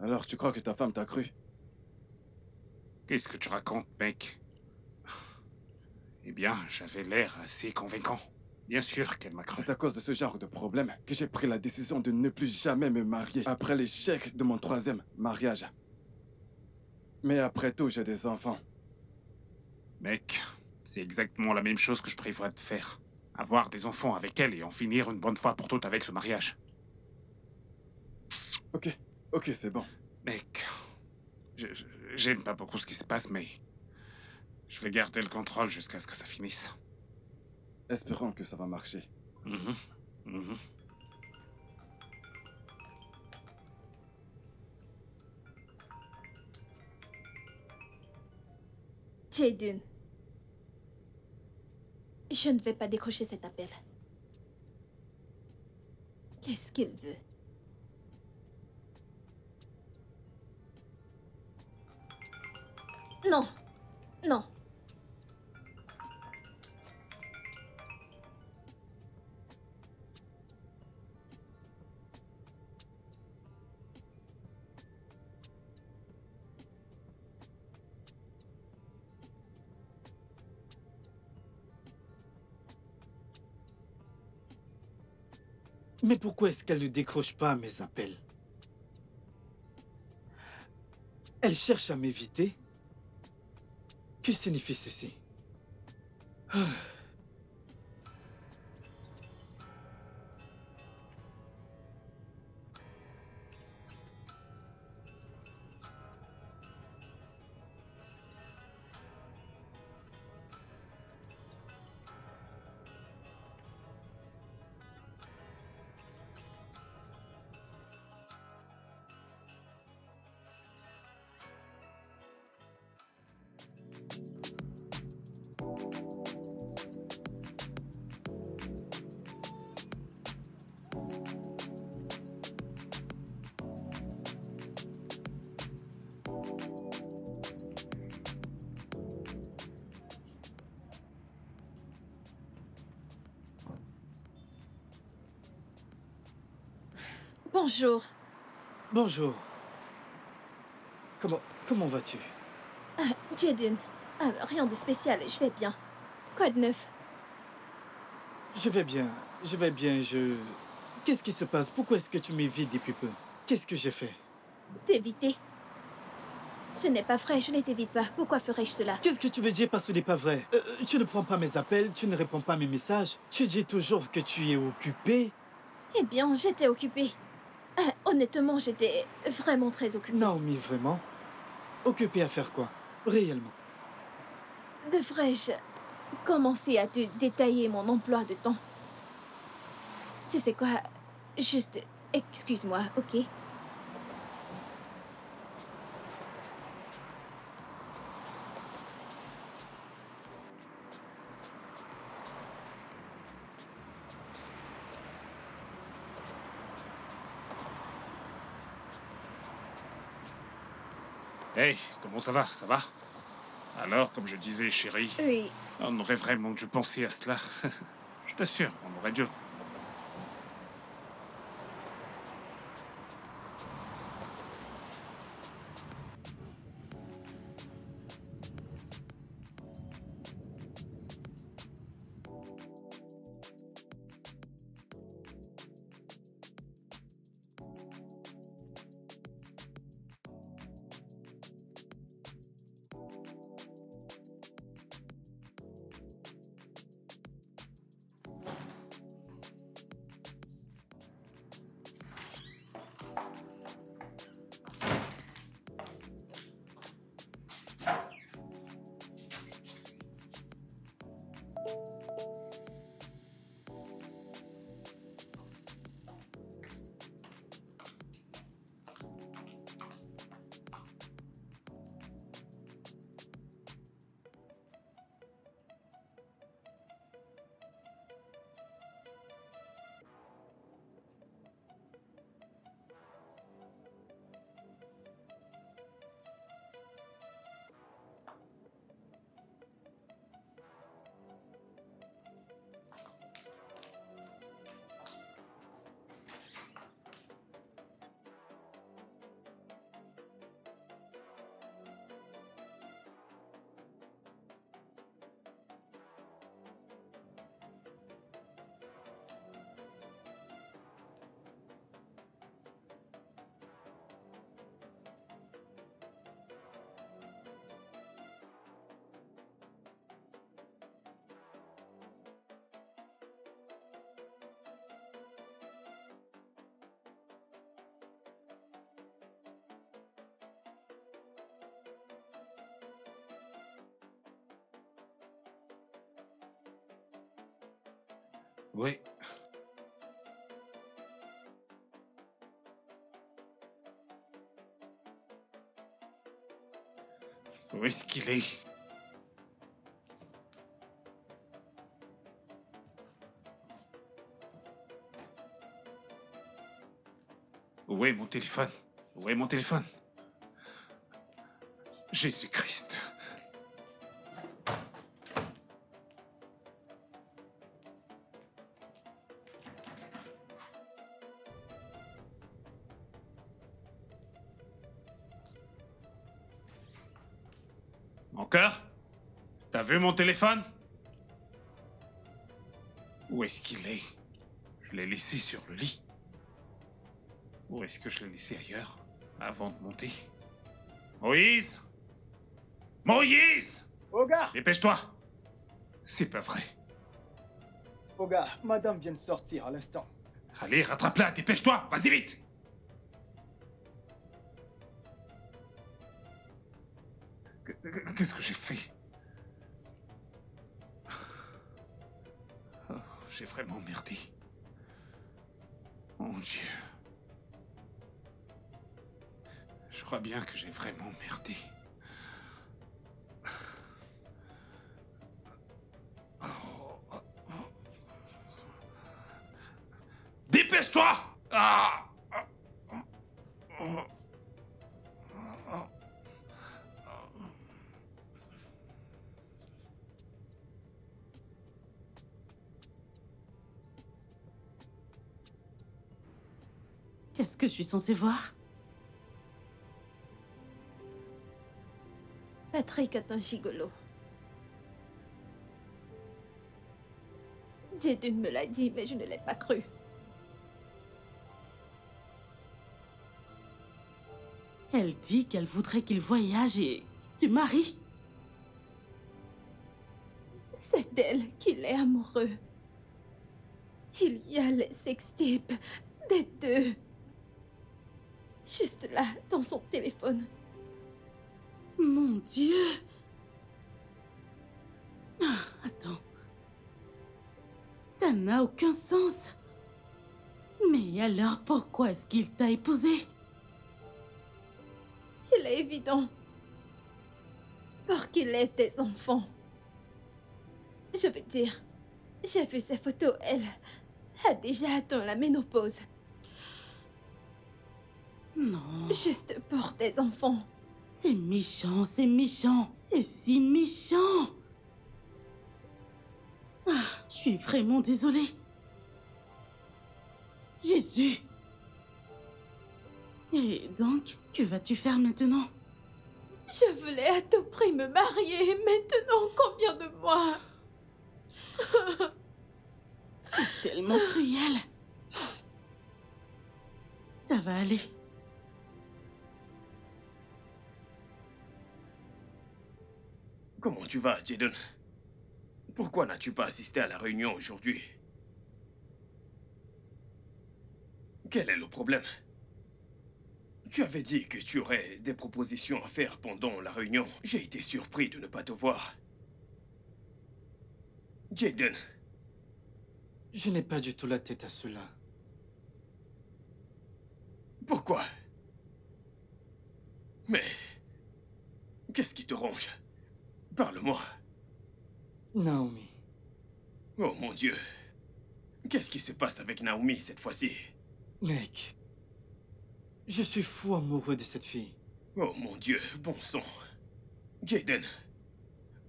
Alors tu crois que ta femme t'a cru? Qu'est-ce que tu racontes, mec? Eh bien, j'avais l'air assez convaincant. Bien sûr qu'elle m'a cru. C'est à cause de ce genre de problème que j'ai pris la décision de ne plus jamais me marier après l'échec de mon 3e mariage. Mais après tout, j'ai des enfants. Mec, c'est exactement la même chose que je prévois de faire. Avoir des enfants avec elle et en finir une bonne fois pour toutes avec ce mariage. Ok, c'est bon. Mec, j'aime pas beaucoup ce qui se passe, mais Je vais garder le contrôle jusqu'à ce que ça finisse. Espérons que ça va marcher. Mhm. Mhm. Jaden, je ne vais pas décrocher cet appel. Qu'est-ce qu'il veut? Non, non. Mais pourquoi est-ce qu'elle ne décroche pas mes appels? Elle cherche à m'éviter? Que signifie ceci? Ah. Bonjour. Bonjour. Comment vas-tu? Jaden. Rien de spécial, je vais bien. Quoi de neuf? Je vais bien, Qu'est-ce qui se passe? Pourquoi est-ce que tu m'évites depuis peu? Qu'est-ce que j'ai fait? T'éviter? Ce n'est pas vrai, je ne t'évite pas. Pourquoi ferais-je cela? Qu'est-ce que tu veux dire par ce n'est pas vrai? Tu ne prends pas mes appels, tu ne réponds pas à mes messages. Tu dis toujours que tu es occupé. Eh bien, j'étais occupée. Honnêtement, j'étais vraiment très occupée. Naomi, vraiment? Occupé à faire quoi? Réellement? Devrais-je commencer à te détailler mon emploi de temps? Tu sais quoi? Juste, excuse-moi, ok? Hey, comment ça va? Ça va? Alors, comme je disais, chérie, Oui. on aurait vraiment dû penser à cela. Je t'assure, on aurait dû. Oui. Où est-ce qu'il est? Où est mon téléphone? Où est mon téléphone? Jésus-Christ. Mon cœur? T'as vu mon téléphone? Où est-ce qu'il est? Je l'ai laissé sur le lit. Où est-ce que je l'ai laissé ailleurs, avant de monter? Moïse? Moïse! Oga! Dépêche-toi! C'est pas vrai. Oga, madame vient de sortir à l'instant. Allez, rattrape-la, dépêche-toi, vas-y vite! Qu'est-ce que j'ai fait? Oh, j'ai vraiment merdé. Mon Dieu. Je crois bien que j'ai vraiment merdé. Dépêche-toi! Ah! Qu'est-ce que je suis censée voir? Patrick est un gigolo. Jaden me l'a dit, mais je ne l'ai pas cru. Elle dit qu'elle voudrait qu'il voyage et se marie. C'est d'elle qu'il est amoureux. Il y a les sextapes des deux. Juste là, dans son téléphone. Mon Dieu! Ah, attends. Ça n'a aucun sens. Mais alors pourquoi est-ce qu'il t'a épousée? Il est évident. Pour qu'il ait des enfants. Je veux dire, j'ai vu ses photos, elle a déjà atteint la ménopause. Non. Juste pour des enfants. C'est méchant, c'est méchant. C'est si méchant. Ah, je suis vraiment désolée. Jésus. Et donc, que vas-tu faire maintenant? Je voulais à tout prix me marier. Maintenant, combien de mois? C'est tellement cruel. Ça va aller. Comment tu vas, Jaden? Pourquoi n'as-tu pas assisté à la réunion aujourd'hui? Quel est le problème? Tu avais dit que tu aurais des propositions à faire pendant la réunion. J'ai été surpris de ne pas te voir. Jaden, Je n'ai pas du tout la tête à cela. pourquoi? Mais... qu'est-ce qui te ronge? Parle-moi. Naomi, Oh mon Dieu. Qu'est-ce qui se passe avec Naomi cette fois-ci? mec, je suis fou amoureux de cette fille. Oh mon Dieu, bon sang. Jaden,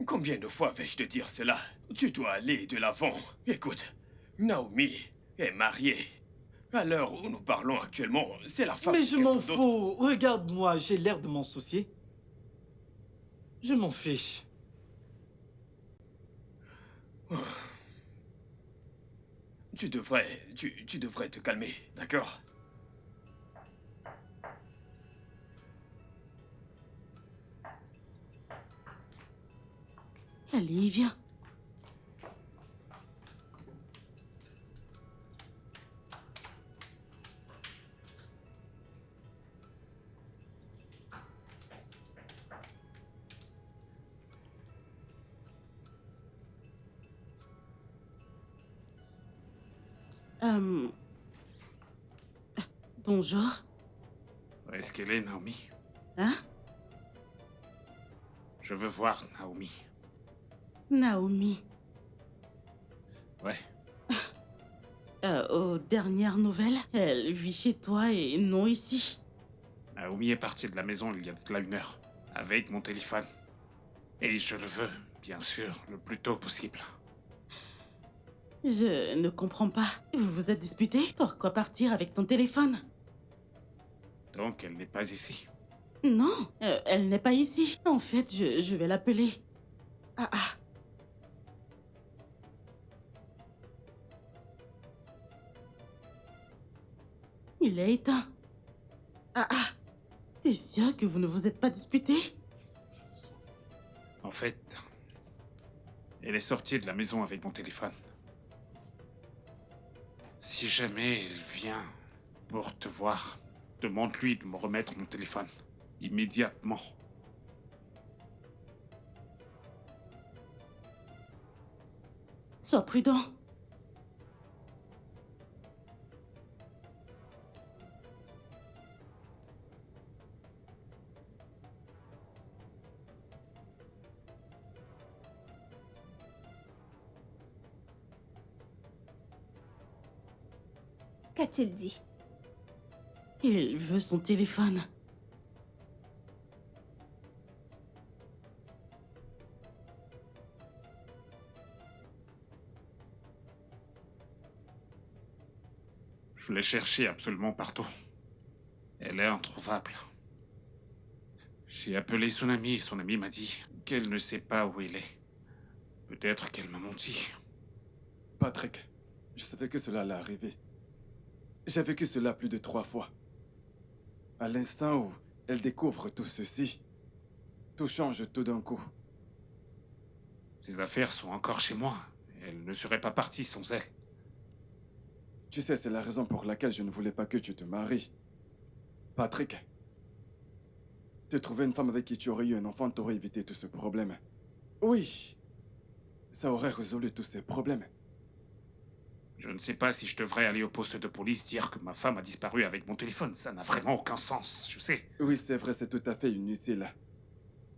combien de fois vais-je te dire cela? Tu dois aller de l'avant. Écoute, Naomi est mariée. À l'heure où nous parlons actuellement, c'est la femme Mais de je m'en quelqu'un d'autre. fous. Regarde-moi, j'ai l'air de m'en soucier. Je m'en fiche. Tu devrais te calmer, d'accord? Allez, viens. Euh... Bonjour. Est-ce qu'elle est, Naomi? Hein? Je veux voir Naomi. Naomi. Ouais. Aux dernières nouvelles, elle vit chez toi et non ici. Naomi est partie de la maison il y a de cela 1 heure, avec mon téléphone. Et je le veux, bien sûr, le plus tôt possible. Je ne comprends pas. Vous vous êtes disputé? Pourquoi partir avec ton téléphone? Donc elle n'est pas ici. Non, elle n'est pas ici. En fait, je vais l'appeler. Ah ah. Il est éteint. Ah ah. T'es sûr que vous ne vous êtes pas disputé? En fait, elle est sortie de la maison avec mon téléphone. Si jamais elle vient pour te voir, demande-lui de me remettre mon téléphone. Immédiatement. Sois prudent. Qu'a-t-il dit? Il veut son téléphone. Je l'ai cherchée absolument partout. Elle est introuvable. J'ai appelé son amie et son amie m'a dit qu'elle ne sait pas où elle est. Peut-être qu'elle m'a menti. Patrick, je savais que cela allait arriver. J'ai vécu cela plus de 3 fois. À l'instant où elle découvre tout ceci, tout change tout d'un coup. Ses affaires sont encore chez moi. Elle ne serait pas partie sans elle. Tu sais, c'est la raison pour laquelle je ne voulais pas que tu te maries. Patrick, te trouver une femme avec qui tu aurais eu un enfant t'aurait évité tout ce problème. Oui, ça aurait résolu tous ces problèmes. Je ne sais pas si je devrais aller au poste de police dire que ma femme a disparu avec mon téléphone. Ça n'a vraiment aucun sens, je sais. Oui, c'est vrai, c'est tout à fait inutile.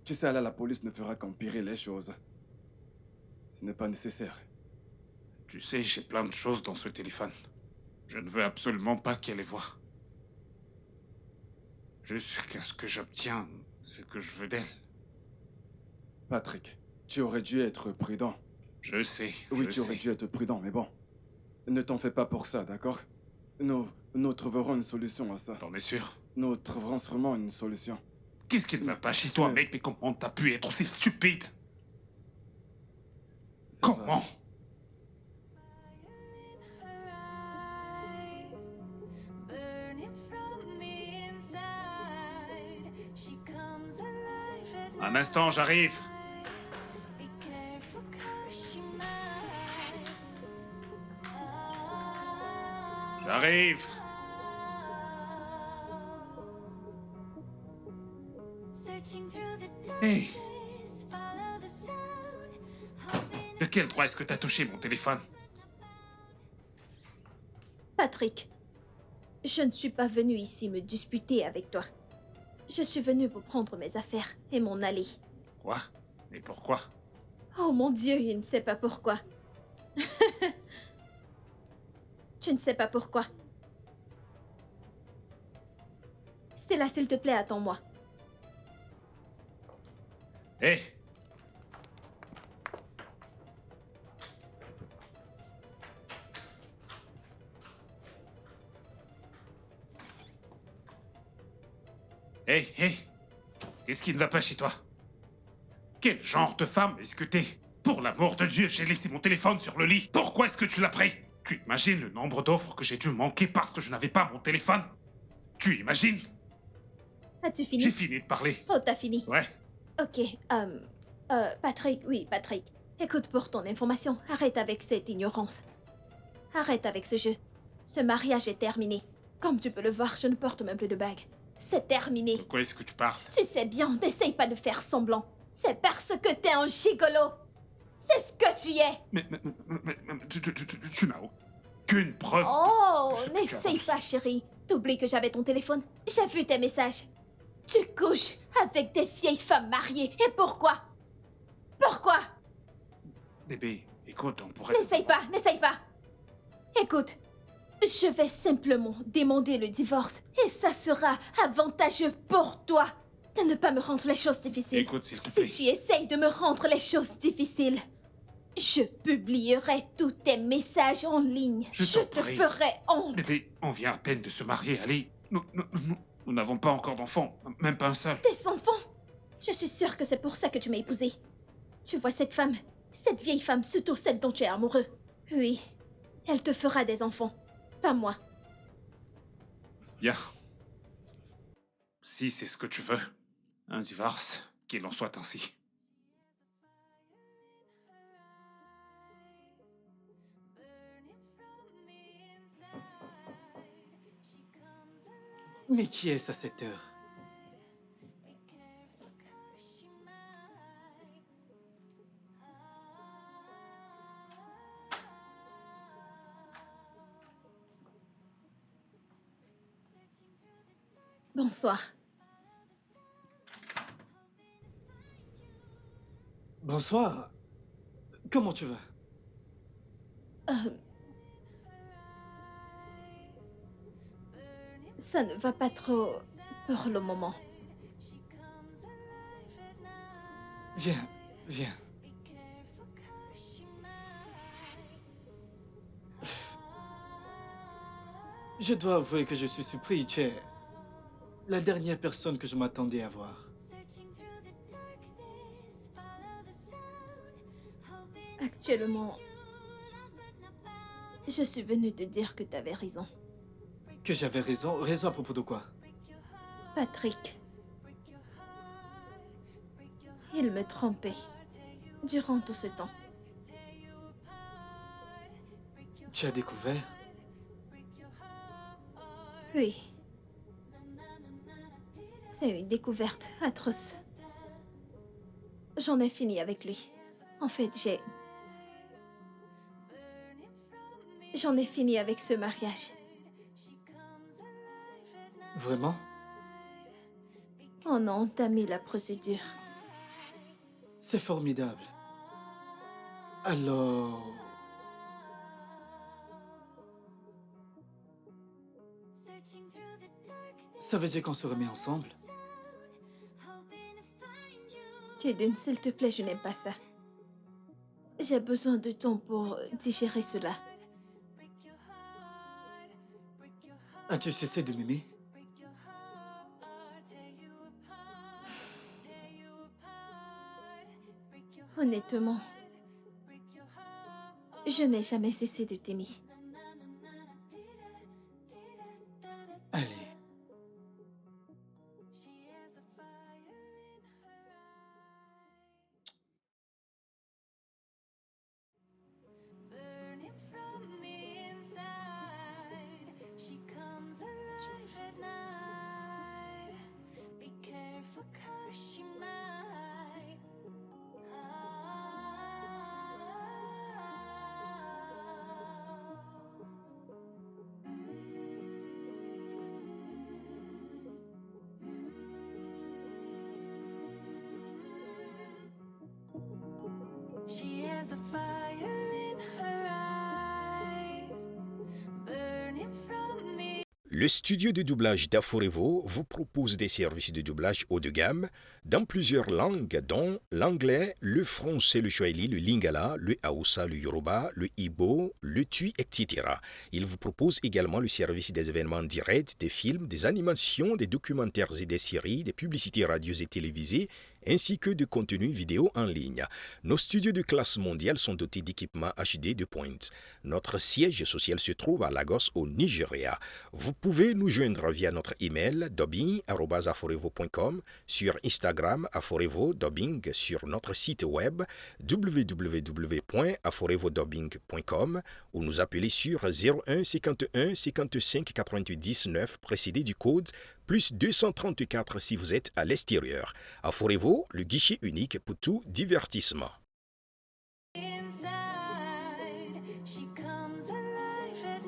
Tu sais, là, la police ne fera qu'empirer les choses. Ce n'est pas nécessaire. Tu sais, j'ai plein de choses dans ce téléphone. Je ne veux absolument pas qu'elle les voie. Jusqu'à ce que j'obtienne ce que je veux d'elle. Patrick, tu aurais dû être prudent. Je sais, Oui, je tu aurais sais. dû être prudent, mais bon. Ne t'en fais pas pour ça, d'accord? Nous trouverons une solution à ça. T'en es sûr? Nous trouverons sûrement une solution. Qu'est-ce qui ne va pas chez toi, Mais- mec? Mais comment t'as pu être aussi stupide? Ça va. Comment? Burning from the inside, she comes alive at Un instant, j'arrive. night. Be careful 'cause she might. J'arrive. Searching through the Hey, darkness, follow the sound, hoping de quel droit est-ce que t'as touché mon téléphone? Patrick, je ne suis pas venue ici me disputer avec toi. Je suis venue pour prendre mes affaires et m'en aller. Quoi? Mais pourquoi? Oh mon Dieu, il ne sait pas pourquoi. Tu ne sais pas pourquoi. Stella, s'il te plaît, attends-moi. Hé! Hé, hé! Qu'est-ce qui ne va pas chez toi? Quel genre de femme est-ce que t'es? Pour l'amour de Dieu, j'ai laissé mon téléphone sur le lit. Pourquoi est-ce que tu l'as pris? Tu imagines le nombre d'offres que j'ai dû manquer parce que je n'avais pas mon téléphone? Tu imagines? As-tu fini? J'ai fini de parler. Oh, t'as fini. Ouais. Ok, Patrick, oui, Patrick. Écoute, pour ton information, arrête avec cette ignorance. Arrête avec ce jeu. Ce mariage est terminé. Comme tu peux le voir, je ne porte même plus de bague. C'est terminé. De quoi est-ce que tu parles? Tu sais bien, n'essaye pas de faire semblant. C'est parce que t'es un gigolo. C'est ce que tu es. Mais tu n'as aucune preuve. Oh, de ce que tu n'essaye avances. pas, chérie. T'oublies que j'avais ton téléphone. J'ai vu tes messages. Tu couches avec des vieilles femmes mariées. Et pourquoi? Pourquoi? Bébé, écoute, on pourrait... N'essaye pas, n'essaye pas. Écoute, je vais simplement demander le divorce. Et ça sera avantageux pour toi de ne pas me rendre les choses difficiles. Écoute, s'il te plaît. Si tu essayes de me rendre les choses difficiles, je publierai tous tes messages en ligne. Je Je t'en te prie. ferai honte. Bébé, on vient à peine de se marier, allez. Nous n'avons pas encore d'enfants, même pas un seul. Tes enfants? Je suis sûre que c'est pour ça que tu m'as épousée. Tu vois cette femme, cette vieille femme, surtout celle dont tu es amoureux. Oui, elle te fera des enfants, pas moi. Bien. Si c'est ce que tu veux, un divorce, qu'il en soit ainsi. Mais qui est-ce à cette heure? Bonsoir. Bonsoir. Comment tu vas? Ça ne va pas trop pour le moment. Viens, viens. Je dois avouer que je suis surpris, tu es la dernière personne que je m'attendais à voir. Actuellement, je suis venue te dire que tu avais raison. Que j'avais raison? Raison à propos de quoi? Patrick. Il me trompait durant tout ce temps. Tu as découvert? Oui. C'est une découverte atroce. J'en ai fini avec lui. En fait, J'en ai fini avec ce mariage. Vraiment? On a entamé la procédure. C'est formidable. Alors... Ça veut dire qu'on se remet ensemble? Jaden, s'il te plaît, je n'aime pas ça. J'ai besoin de temps pour digérer cela. As-tu cessé de m'aimer? Honnêtement, je n'ai jamais cessé de t'aimer. Allez. She has a fire in her eyes, burning from me. Le studio de doublage d'Aforevo vous propose des services de doublage haut de gamme dans plusieurs langues, dont l'anglais, le français, le swahili, le lingala, le hausa, le yoruba, le igbo, le tui, etc. Il vous propose également le service des événements directs, des films, des animations, des documentaires et des séries, des publicités radio et télévisées, ainsi que de contenus vidéo en ligne. Nos studios de classe mondiale sont dotés d'équipements HD de pointe. Notre siège social se trouve à Lagos, au Nigeria. Vous pouvez nous joindre via notre email dubbing@aforevo.com, sur Instagram Aforevo Dubbing, sur notre site web www.aforevodubbing.com ou nous appeler sur 01 51 55 90 9 précédé du code plus 234 si vous êtes à l'extérieur. Aforevo, le guichet unique pour tout divertissement. Inside, she comes alive at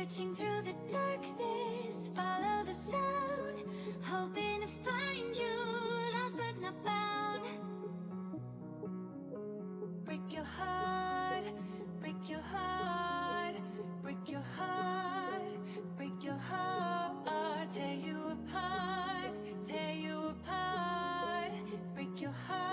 Searching through the darkness, follow